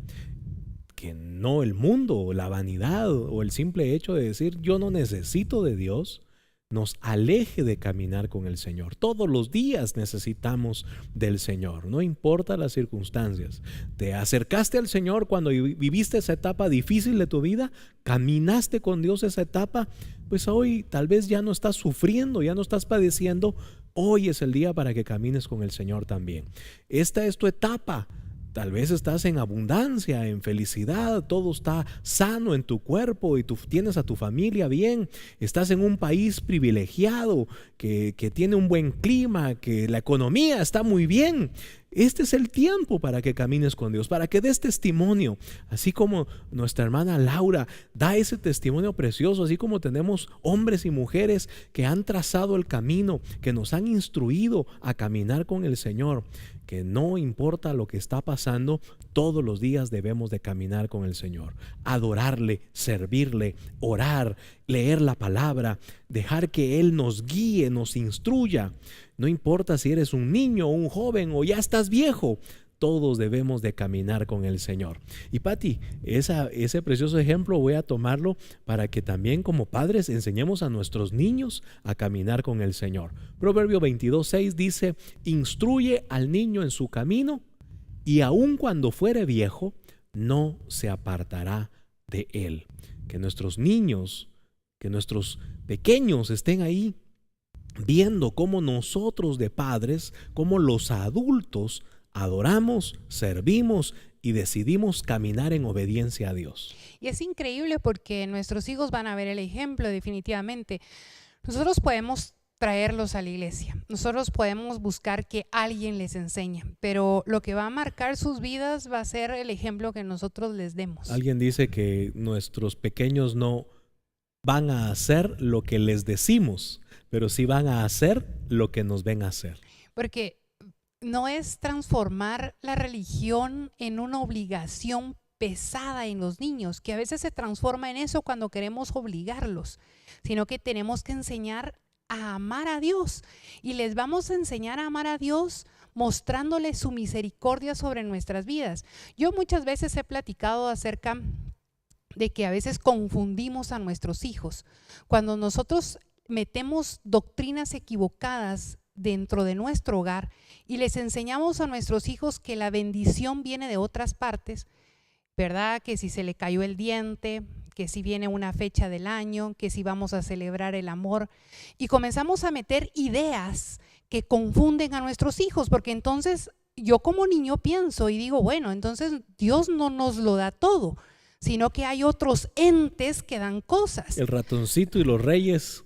que no el mundo, la vanidad o el simple hecho de decir yo no necesito de Dios, nos aleje de caminar con el Señor. Todos los días necesitamos del Señor, no importa las circunstancias. Te acercaste al Señor cuando viviste esa etapa difícil de tu vida, caminaste con Dios esa etapa, pues hoy tal vez ya no estás sufriendo, ya no estás padeciendo. Hoy es el día para que camines con el Señor también. Esta es tu etapa. Tal vez estás en abundancia, en felicidad, todo está sano en tu cuerpo y tú tienes a tu familia bien. Estás en un país privilegiado que tiene un buen clima, que la economía está muy bien. Este es el tiempo para que camines con Dios, para que des testimonio, así como nuestra hermana Laura da ese testimonio precioso, así como tenemos hombres y mujeres que han trazado el camino, que nos han instruido a caminar con el Señor, que no importa lo que está pasando, todos los días debemos de caminar con el Señor, adorarle, servirle, orar, leer la palabra, dejar que Él nos guíe, nos instruya. No importa si eres un niño o un joven o ya estás viejo, todos debemos de caminar con el Señor. Y Pati, ese precioso ejemplo voy a tomarlo para que también como padres enseñemos a nuestros niños a caminar con el Señor. Proverbio 22:6 dice, instruye al niño en su camino y aun cuando fuere viejo, no se apartará de él. Que nuestros niños, que nuestros pequeños estén ahí viendo cómo nosotros de padres, cómo los adultos adoramos, servimos y decidimos caminar en obediencia a Dios. Y es increíble porque nuestros hijos van a ver el ejemplo definitivamente. Nosotros podemos traerlos a la iglesia, nosotros podemos buscar que alguien les enseñe, pero lo que va a marcar sus vidas va a ser el ejemplo que nosotros les demos. Alguien dice que nuestros pequeños no van a hacer lo que les decimos, pero sí van a hacer lo que nos ven hacer. Porque no es transformar la religión en una obligación pesada en los niños, que a veces se transforma en eso cuando queremos obligarlos, sino que tenemos que enseñar a amar a Dios y les vamos a enseñar a amar a Dios mostrándole su misericordia sobre nuestras vidas. Yo muchas veces he platicado acerca de que a veces confundimos a nuestros hijos. Cuando nosotros metemos doctrinas equivocadas dentro de nuestro hogar y les enseñamos a nuestros hijos que la bendición viene de otras partes, ¿verdad? Que si se le cayó el diente, que si viene una fecha del año, que si vamos a celebrar el amor, y comenzamos a meter ideas que confunden a nuestros hijos, porque entonces yo como niño pienso y digo, bueno, entonces Dios no nos lo da todo, sino que hay otros entes que dan cosas. El ratoncito y los reyes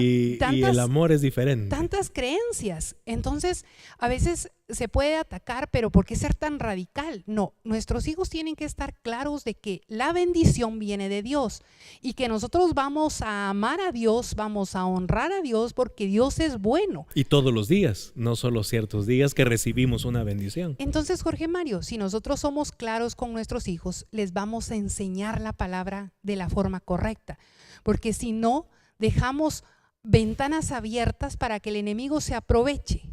y el amor es diferente. Tantas creencias. Entonces, a veces se puede atacar, pero ¿por qué ser tan radical? No, nuestros hijos tienen que estar claros de que la bendición viene de Dios y que nosotros vamos a amar a Dios, vamos a honrar a Dios porque Dios es bueno. Y todos los días, no solo ciertos días que recibimos una bendición. Entonces, Jorge Mario, si nosotros somos claros con nuestros hijos, les vamos a enseñar la palabra de la forma correcta, porque si no, dejamos ventanas abiertas para que el enemigo se aproveche.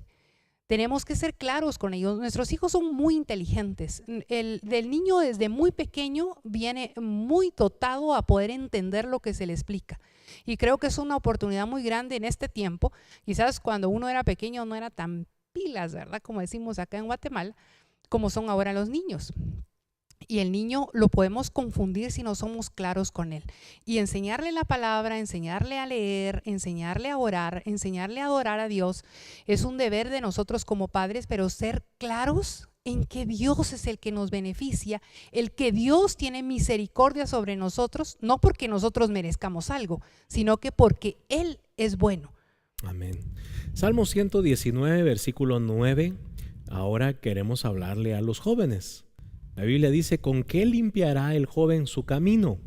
Tenemos que ser claros con ellos. Nuestros hijos son muy inteligentes. Del niño desde muy pequeño viene muy dotado a poder entender lo que se le explica. Y creo que es una oportunidad muy grande en este tiempo. Quizás cuando uno era pequeño no era tan pilas, ¿verdad? Como decimos acá en Guatemala, como son ahora los niños. Y el niño lo podemos confundir si no somos claros con él. Y enseñarle la palabra, enseñarle a leer, enseñarle a orar, enseñarle a adorar a Dios, es un deber de nosotros como padres, pero ser claros en que Dios es el que nos beneficia, el que Dios tiene misericordia sobre nosotros, no porque nosotros merezcamos algo, sino que porque Él es bueno. Amén. Salmo 119, versículo 9. Ahora queremos hablarle a los jóvenes. La Biblia dice, ¿con qué limpiará el joven su camino?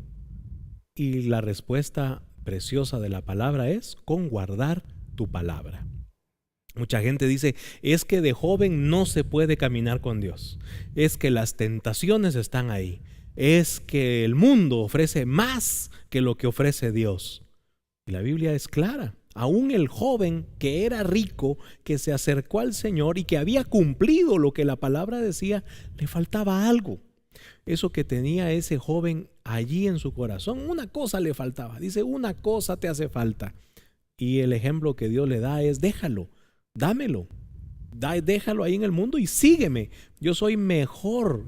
Y la respuesta preciosa de la palabra es, con guardar tu palabra. Mucha gente dice, es que de joven no se puede caminar con Dios. Es que las tentaciones están ahí. Es que el mundo ofrece más que lo que ofrece Dios. Y la Biblia es clara. Aún el joven que era rico, que se acercó al Señor y que había cumplido lo que la palabra decía, le faltaba algo. Eso que tenía ese joven allí en su corazón, una cosa le faltaba. Dice, una cosa te hace falta. Y el ejemplo que Dios le da es, déjalo, dámelo. Déjalo ahí en el mundo y sígueme. Yo soy mejor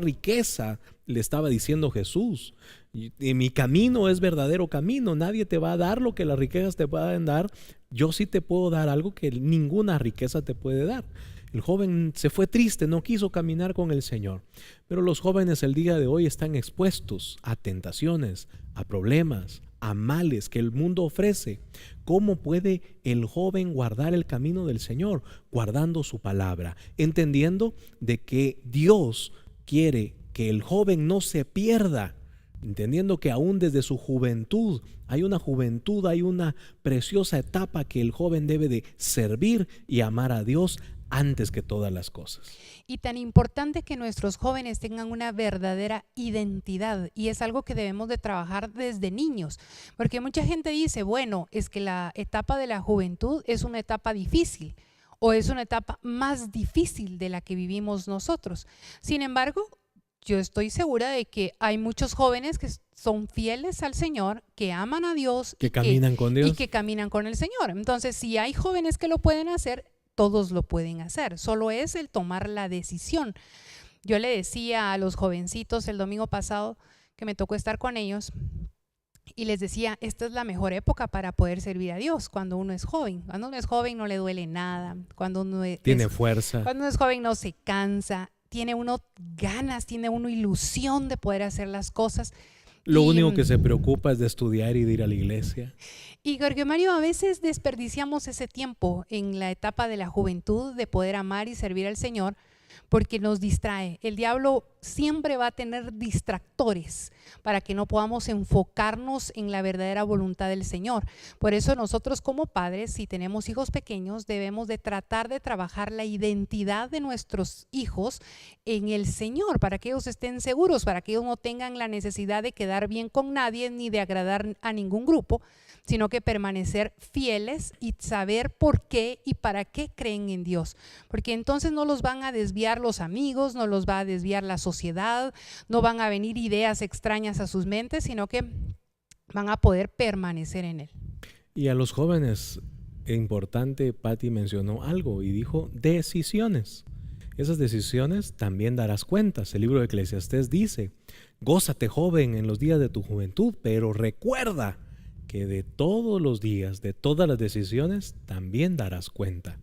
riqueza, le estaba diciendo Jesús. Y mi camino es verdadero camino. Nadie te va a dar lo que las riquezas te puedan dar. Yo sí te puedo dar algo que ninguna riqueza te puede dar. El joven se fue triste, no quiso caminar con el Señor. Pero los jóvenes el día de hoy están expuestos a tentaciones, a problemas, a males que el mundo ofrece. ¿Cómo puede el joven guardar el camino del Señor? Guardando su palabra, entendiendo de que Dios quiere que el joven no se pierda, entendiendo que aún desde su juventud, hay una preciosa etapa que el joven debe de servir y amar a Dios antes que todas las cosas. Y tan importante que nuestros jóvenes tengan una verdadera identidad, y es algo que debemos de trabajar desde niños, porque mucha gente dice, bueno, es que la etapa de la juventud es una etapa difícil o es una etapa más difícil de la que vivimos nosotros. Sin embargo, yo estoy segura de que hay muchos jóvenes que son fieles al Señor, que aman a Dios, que caminan con Dios y que caminan con el Señor. Entonces, si hay jóvenes que lo pueden hacer, todos lo pueden hacer, solo es el tomar la decisión. Yo le decía a los jovencitos el domingo pasado que me tocó estar con ellos y les decía, esta es la mejor época para poder servir a Dios cuando uno es joven. Cuando uno es joven no le duele nada, cuando uno tiene fuerza. Cuando uno es joven no se cansa, tiene uno ganas, tiene uno ilusión de poder hacer las cosas. Lo único que se preocupa es de estudiar y de ir a la iglesia. Y Jorge Mario, a veces desperdiciamos ese tiempo en la etapa de la juventud de poder amar y servir al Señor porque nos distrae. El diablo siempre va a tener distractores para que no podamos enfocarnos en la verdadera voluntad del Señor. Por eso nosotros como padres, si tenemos hijos pequeños, debemos de tratar de trabajar la identidad de nuestros hijos en el Señor, para que ellos estén seguros, para que ellos no tengan la necesidad de quedar bien con nadie ni de agradar a ningún grupo, sino que permanecer fieles y saber por qué y para qué creen en Dios. Porque entonces no los van a desviar los amigos, no los va a desviar la sociedad, no van a venir ideas extrañas a sus mentes, sino que van a poder permanecer en Él. Y a los jóvenes, importante, Patti mencionó algo y dijo decisiones. Esas decisiones también darás cuentas. El libro de Eclesiastés dice: gózate, joven, en los días de tu juventud, pero recuerda que de todos los días, de todas las decisiones, también darás cuenta.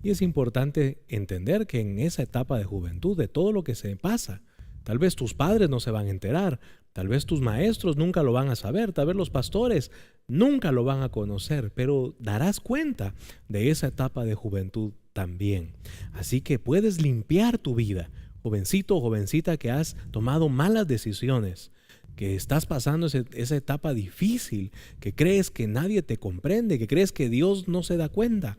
Y es importante entender que en esa etapa de juventud, de todo lo que se pasa, tal vez tus padres no se van a enterar, tal vez tus maestros nunca lo van a saber, tal vez los pastores nunca lo van a conocer, pero darás cuenta de esa etapa de juventud también. Así que puedes limpiar tu vida, jovencito o jovencita que has tomado malas decisiones, que estás pasando esa etapa difícil, que crees que nadie te comprende, que crees que Dios no se da cuenta.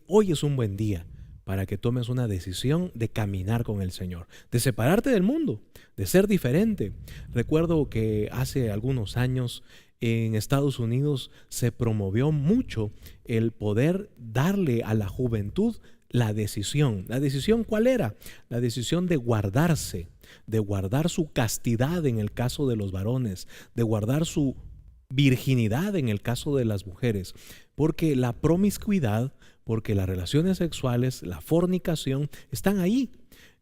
Hoy es un buen día para que tomes una decisión de caminar con el Señor, de separarte del mundo, de ser diferente. Recuerdo que hace algunos años en Estados Unidos se promovió mucho el poder darle a la juventud la decisión. ¿La decisión cuál era? La decisión de guardarse, de guardar su castidad en el caso de los varones, de guardar su virginidad en el caso de las mujeres, porque la promiscuidad, porque las relaciones sexuales, la fornicación están ahí.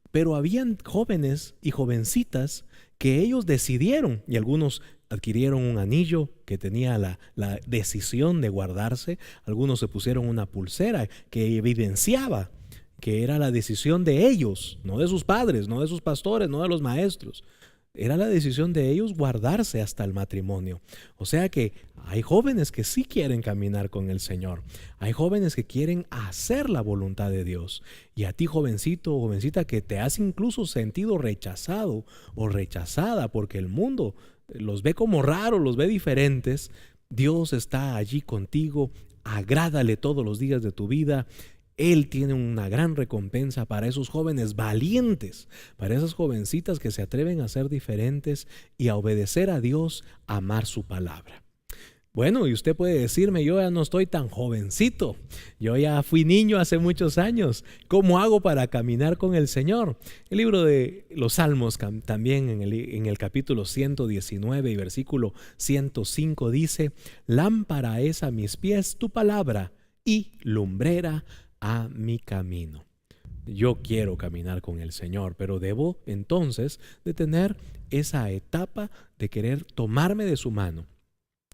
Pero habían jóvenes y jovencitas que ellos decidieron, y algunos adquirieron un anillo que tenía la decisión de guardarse, algunos se pusieron una pulsera que evidenciaba que era la decisión de ellos, no de sus padres, no de sus pastores, no de los maestros. Era la decisión de ellos guardarse hasta el matrimonio. O sea que hay jóvenes que sí quieren caminar con el Señor. Hay jóvenes que quieren hacer la voluntad de Dios. Y a ti, jovencito o jovencita, que te has incluso sentido rechazado o rechazada porque el mundo los ve como raros, los ve diferentes, Dios está allí contigo. Agrádale todos los días de tu vida. Él tiene una gran recompensa para esos jóvenes valientes, para esas jovencitas que se atreven a ser diferentes y a obedecer a Dios, a amar su palabra. Bueno, y usted puede decirme, yo ya no estoy tan jovencito, yo ya fui niño hace muchos años, ¿cómo hago para caminar con el Señor? El libro de los Salmos también en el capítulo 119 y versículo 105 dice: lámpara es a mis pies tu palabra y lumbrera a mi camino. Yo quiero caminar con el Señor, pero debo entonces de tener esa etapa de querer tomarme de su mano.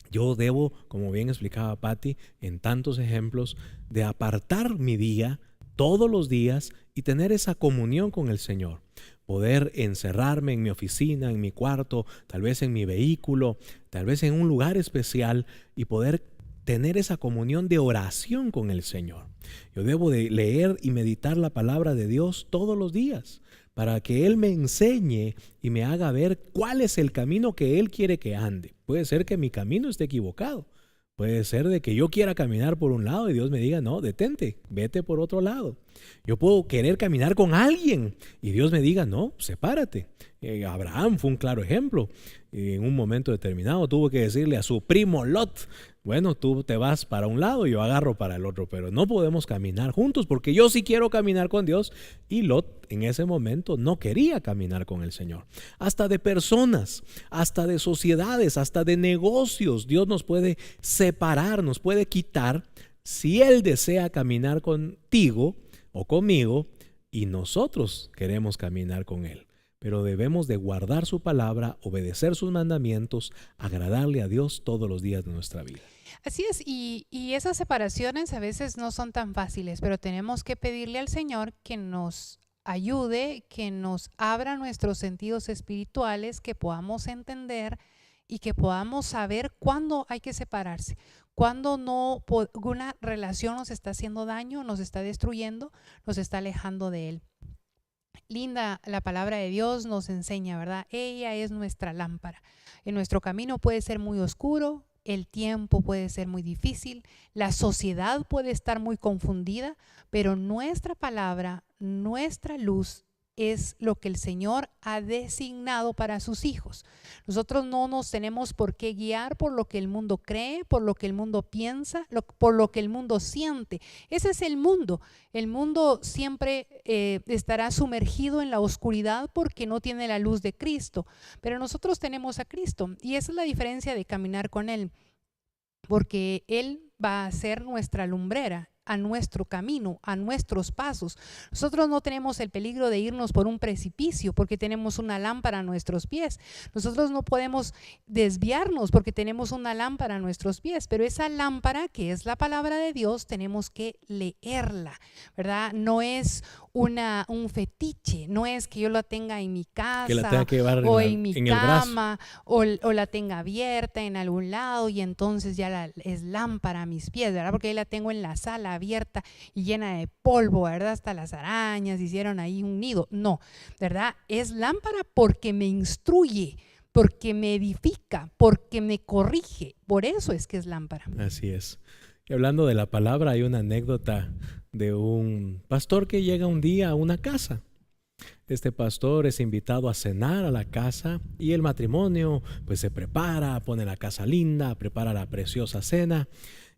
Yo debo, como bien explicaba Patti en tantos ejemplos, de apartar mi día todos los días y tener esa comunión con el Señor. Poder encerrarme en mi oficina, en mi cuarto, tal vez en mi vehículo, tal vez en un lugar especial y poder tener esa comunión de oración con el Señor. Yo debo de leer y meditar la palabra de Dios todos los días para que Él me enseñe y me haga ver cuál es el camino que Él quiere que ande. Puede ser que mi camino esté equivocado. Puede ser de que yo quiera caminar por un lado y Dios me diga, no, detente, vete por otro lado. Yo puedo querer caminar con alguien y Dios me diga, no, sepárate. Abraham fue un claro ejemplo. En un momento determinado tuvo que decirle a su primo Lot, bueno, tú te vas para un lado y yo agarro para el otro, pero no podemos caminar juntos porque yo sí quiero caminar con Dios. Y Lot en ese momento no quería caminar con el Señor. Hasta de personas, hasta de sociedades, hasta de negocios, Dios nos puede separar, nos puede quitar si Él desea caminar contigo o conmigo y nosotros queremos caminar con Él. Pero debemos de guardar su palabra, obedecer sus mandamientos, agradarle a Dios todos los días de nuestra vida. Así es, y esas separaciones a veces no son tan fáciles, pero tenemos que pedirle al Señor que nos ayude, que nos abra nuestros sentidos espirituales, que podamos entender y que podamos saber cuándo hay que separarse, cuándo no, una relación nos está haciendo daño, nos está destruyendo, nos está alejando de Él. Linda la palabra de Dios nos enseña, ¿verdad? Ella es nuestra lámpara. En nuestro camino puede ser muy oscuro, el tiempo puede ser muy difícil, la sociedad puede estar muy confundida, pero nuestra palabra, nuestra luz es lo que el Señor ha designado para sus hijos. Nosotros no nos tenemos por qué guiar por lo que el mundo cree, por lo que el mundo piensa, por lo que el mundo siente. Ese es el mundo. El mundo siempre estará sumergido en la oscuridad porque no tiene la luz de Cristo. Pero nosotros tenemos a Cristo y esa es la diferencia de caminar con Él. Porque Él va a ser nuestra lumbrera a nuestro camino, a nuestros pasos. Nosotros no tenemos el peligro de irnos por un precipicio porque tenemos una lámpara a nuestros pies. Nosotros no podemos desviarnos porque tenemos una lámpara a nuestros pies, pero esa lámpara, que es la palabra de Dios, tenemos que leerla, ¿verdad? No es un fetiche, no es que yo la tenga en mi casa, Que la tenga que llevar o en en mi el brazo. cama, o la tenga abierta en algún lado y entonces ya es lámpara a mis pies, ¿verdad? Porque ahí la tengo en la sala abierta y llena de polvo, ¿verdad? Hasta las arañas hicieron ahí un nido. No, ¿verdad? Es lámpara porque me instruye, porque me edifica, porque me corrige. Por eso es que es lámpara. Así es. Y hablando de la palabra, hay una anécdota de un pastor que llega un día a una casa. Este pastor es invitado a cenar a la casa y el matrimonio pues se prepara, pone la casa linda, prepara la preciosa cena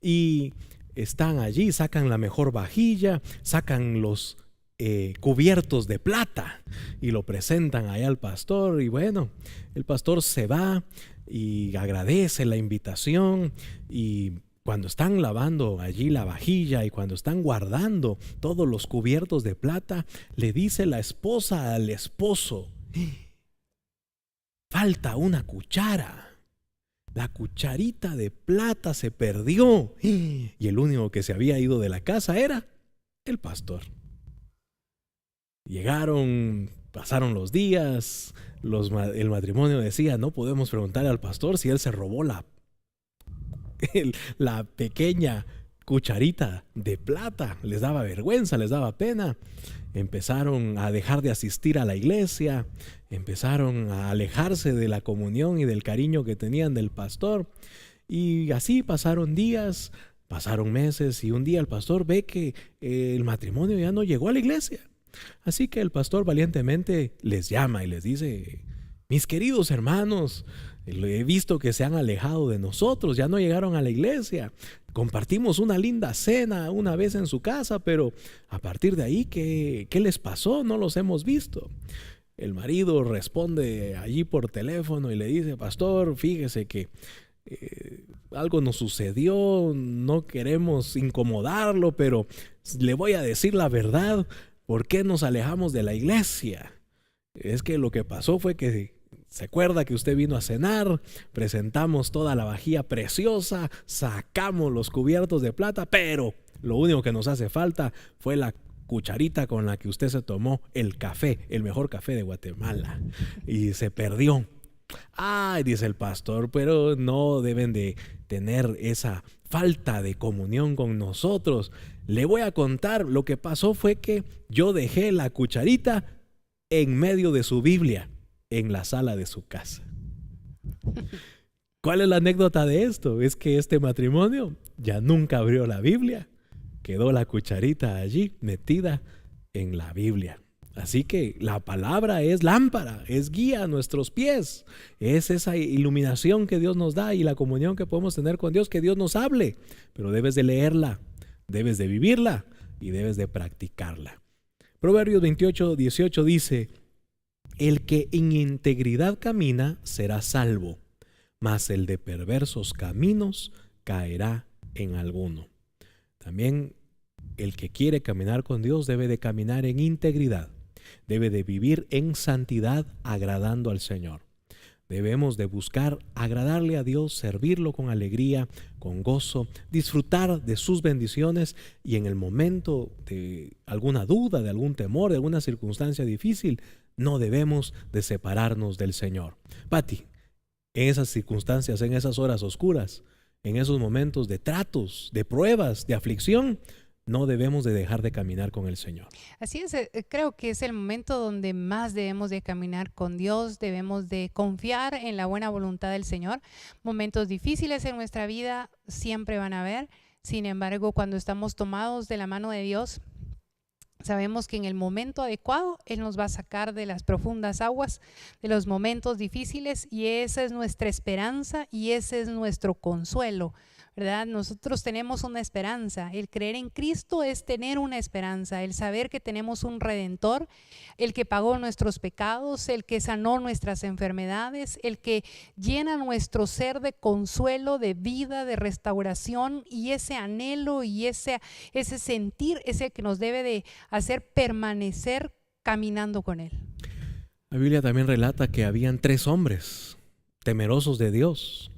y están allí, sacan la mejor vajilla, sacan los cubiertos de plata y lo presentan allá al pastor. Y bueno, el pastor se va y agradece la invitación, y cuando están lavando allí la vajilla y cuando están guardando todos los cubiertos de plata, le dice la esposa al esposo: falta una cuchara. La cucharita de plata se perdió. Y el único que se había ido de la casa era el pastor. Llegaron, pasaron los días, el matrimonio decía: no podemos preguntarle al pastor si él se robó la pequeña cucharita de plata. Les daba vergüenza, les daba pena. Empezaron a dejar de asistir a la iglesia, empezaron a alejarse de la comunión y del cariño que tenían del pastor. Y así pasaron días, pasaron meses, y un día el pastor ve que el matrimonio ya no llegó a la iglesia. Así que el pastor valientemente les llama y les dice: mis queridos hermanos, he visto que se han alejado de nosotros, ya no llegaron a la iglesia. Compartimos una linda cena una vez en su casa, pero a partir de ahí, ¿qué les pasó? No los hemos visto. El marido responde allí por teléfono y le dice: pastor, fíjese que algo nos sucedió, no queremos incomodarlo, pero le voy a decir la verdad. ¿Por qué nos alejamos de la iglesia? Es que lo que pasó fue que ¿se acuerda que usted vino a cenar? Presentamos toda la vajilla preciosa, sacamos los cubiertos de plata, pero lo único que nos hace falta fue la cucharita con la que usted se tomó el café, el mejor café de Guatemala, y se perdió. Ay, dice el pastor, pero no deben de tener esa falta de comunión con nosotros. Le voy a contar, lo que pasó fue que yo dejé la cucharita en medio de su Biblia, en la sala de su casa. ¿Cuál es la anécdota de esto? Es que este matrimonio ya nunca abrió la Biblia. Quedó la cucharita allí metida en la Biblia. Así que la palabra es lámpara, es guía a nuestros pies. Es esa iluminación que Dios nos da y la comunión que podemos tener con Dios, que Dios nos hable. Pero debes de leerla, debes de vivirla y debes de practicarla. Proverbios 28:18 dice: el que en integridad camina será salvo, mas el de perversos caminos caerá en alguno. También el que quiere caminar con Dios debe de caminar en integridad, debe de vivir en santidad, agradando al Señor. Debemos de buscar agradarle a Dios, servirlo con alegría, con gozo, disfrutar de sus bendiciones, y en el momento de alguna duda, de algún temor, de alguna circunstancia difícil, no debemos de separarnos del Señor. Pati, en esas circunstancias, en esas horas oscuras, en esos momentos de tratos, de pruebas, de aflicción, no debemos de dejar de caminar con el Señor. Así es, creo que es el momento donde más debemos de caminar con Dios, debemos de confiar en la buena voluntad del Señor. Momentos difíciles en nuestra vida siempre van a haber, sin embargo, cuando estamos tomados de la mano de Dios, Sabemos que en el momento adecuado Él nos va a sacar de las profundas aguas, de los momentos difíciles, y esa es nuestra esperanza y ese es nuestro consuelo, ¿verdad? Nosotros tenemos una esperanza. El creer en Cristo es tener una esperanza, el saber que tenemos un Redentor, el que pagó nuestros pecados, el que sanó nuestras enfermedades, el que llena nuestro ser de consuelo, de vida, de restauración, y ese anhelo y ese sentir es el que nos debe de hacer permanecer caminando con Él. La Biblia también relata que habían 3 hombres temerosos de Dios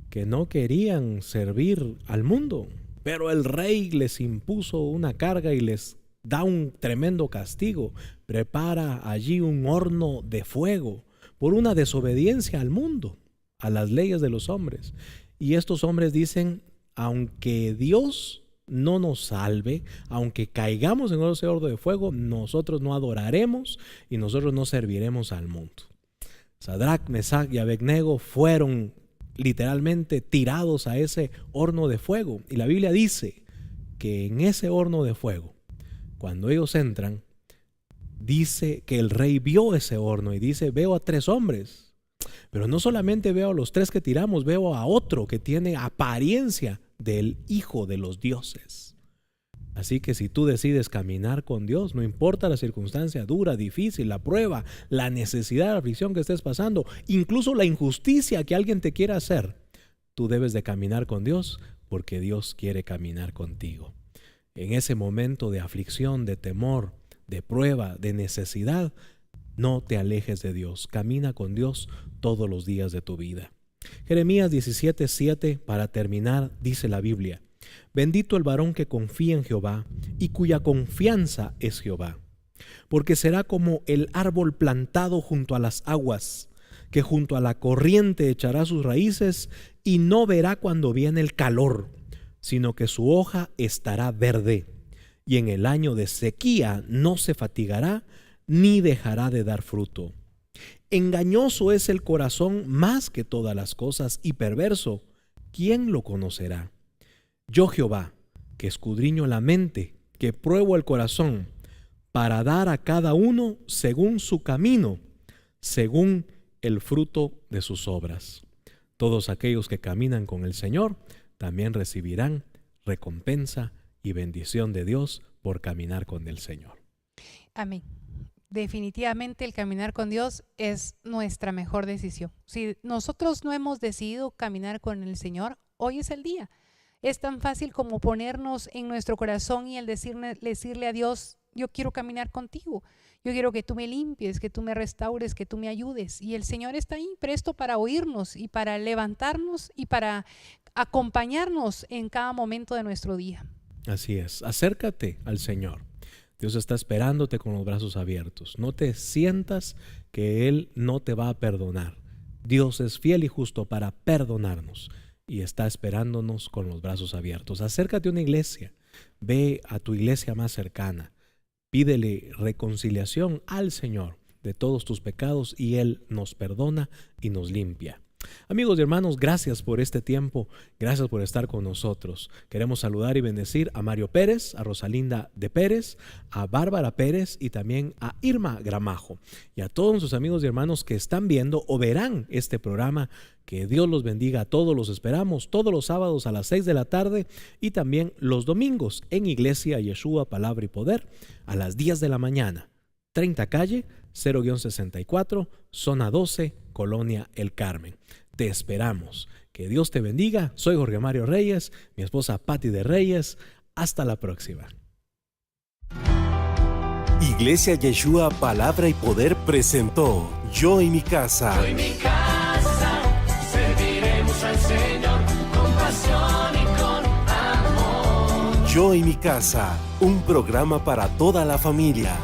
que no querían servir al mundo, pero el rey les impuso una carga y les da un tremendo castigo. Prepara allí un horno de fuego por una desobediencia al mundo, a las leyes de los hombres. Y estos hombres dicen, aunque Dios no nos salve, aunque caigamos en ese horno de fuego, nosotros no adoraremos y nosotros no serviremos al mundo. Sadrac, Mesach y Abednego fueron literalmente tirados a ese horno de fuego, y la Biblia dice que en ese horno de fuego, cuando ellos entran, dice que el rey vio ese horno y dice, veo a 3 hombres, pero no solamente veo a los 3 que tiramos, veo a otro que tiene apariencia del hijo de los dioses. Así que si tú decides caminar con Dios, no importa la circunstancia dura, difícil, la prueba, la necesidad, la aflicción que estés pasando, incluso la injusticia que alguien te quiera hacer, tú debes de caminar con Dios porque Dios quiere caminar contigo. En ese momento de aflicción, de temor, de prueba, de necesidad, no te alejes de Dios. Camina con Dios todos los días de tu vida. Jeremías 17:7, para terminar, dice la Biblia: bendito el varón que confía en Jehová y cuya confianza es Jehová, porque será como el árbol plantado junto a las aguas, que junto a la corriente echará sus raíces y no verá cuando viene el calor, sino que su hoja estará verde, y en el año de sequía no se fatigará ni dejará de dar fruto. Engañoso es el corazón más que todas las cosas y perverso, ¿quién lo conocerá? Yo, Jehová, que escudriño la mente, que pruebo el corazón, para dar a cada uno según su camino, según el fruto de sus obras. Todos aquellos que caminan con el Señor también recibirán recompensa y bendición de Dios por caminar con el Señor. Amén. Definitivamente el caminar con Dios es nuestra mejor decisión. Si nosotros no hemos decidido caminar con el Señor, hoy es el día. Es tan fácil como ponernos en nuestro corazón y el decirle a Dios, yo quiero caminar contigo, yo quiero que tú me limpies, que tú me restaures, que tú me ayudes. Y el Señor está ahí presto para oírnos y para levantarnos y para acompañarnos en cada momento de nuestro día. Así es, acércate al Señor. Dios está esperándote con los brazos abiertos. No te sientas que Él no te va a perdonar. Dios es fiel y justo para perdonarnos y está esperándonos con los brazos abiertos. Acércate a una iglesia, ve a tu iglesia más cercana, pídele reconciliación al Señor de todos tus pecados y Él nos perdona y nos limpia. Amigos y hermanos, gracias por este tiempo, gracias por estar con nosotros. Queremos saludar y bendecir a Mario Pérez, a Rosalinda de Pérez, a Bárbara Pérez y también a Irma Gramajo y a todos nuestros amigos y hermanos que están viendo o verán este programa. Que Dios los bendiga a todos, los esperamos todos los sábados a las 6 de la tarde y también los domingos en Iglesia Yeshua, Palabra y Poder a las 10 de la mañana. 30 calle 0-64, zona 12, Colonia El Carmen. Te esperamos. Que Dios te bendiga. Soy Jorge Mario Reyes, mi esposa Patti de Reyes. Hasta la próxima. Iglesia Yeshua, Palabra y Poder presentó Yo y mi casa. Yo y mi casa serviremos al Señor con pasión y con amor. Yo y mi casa, un programa para toda la familia.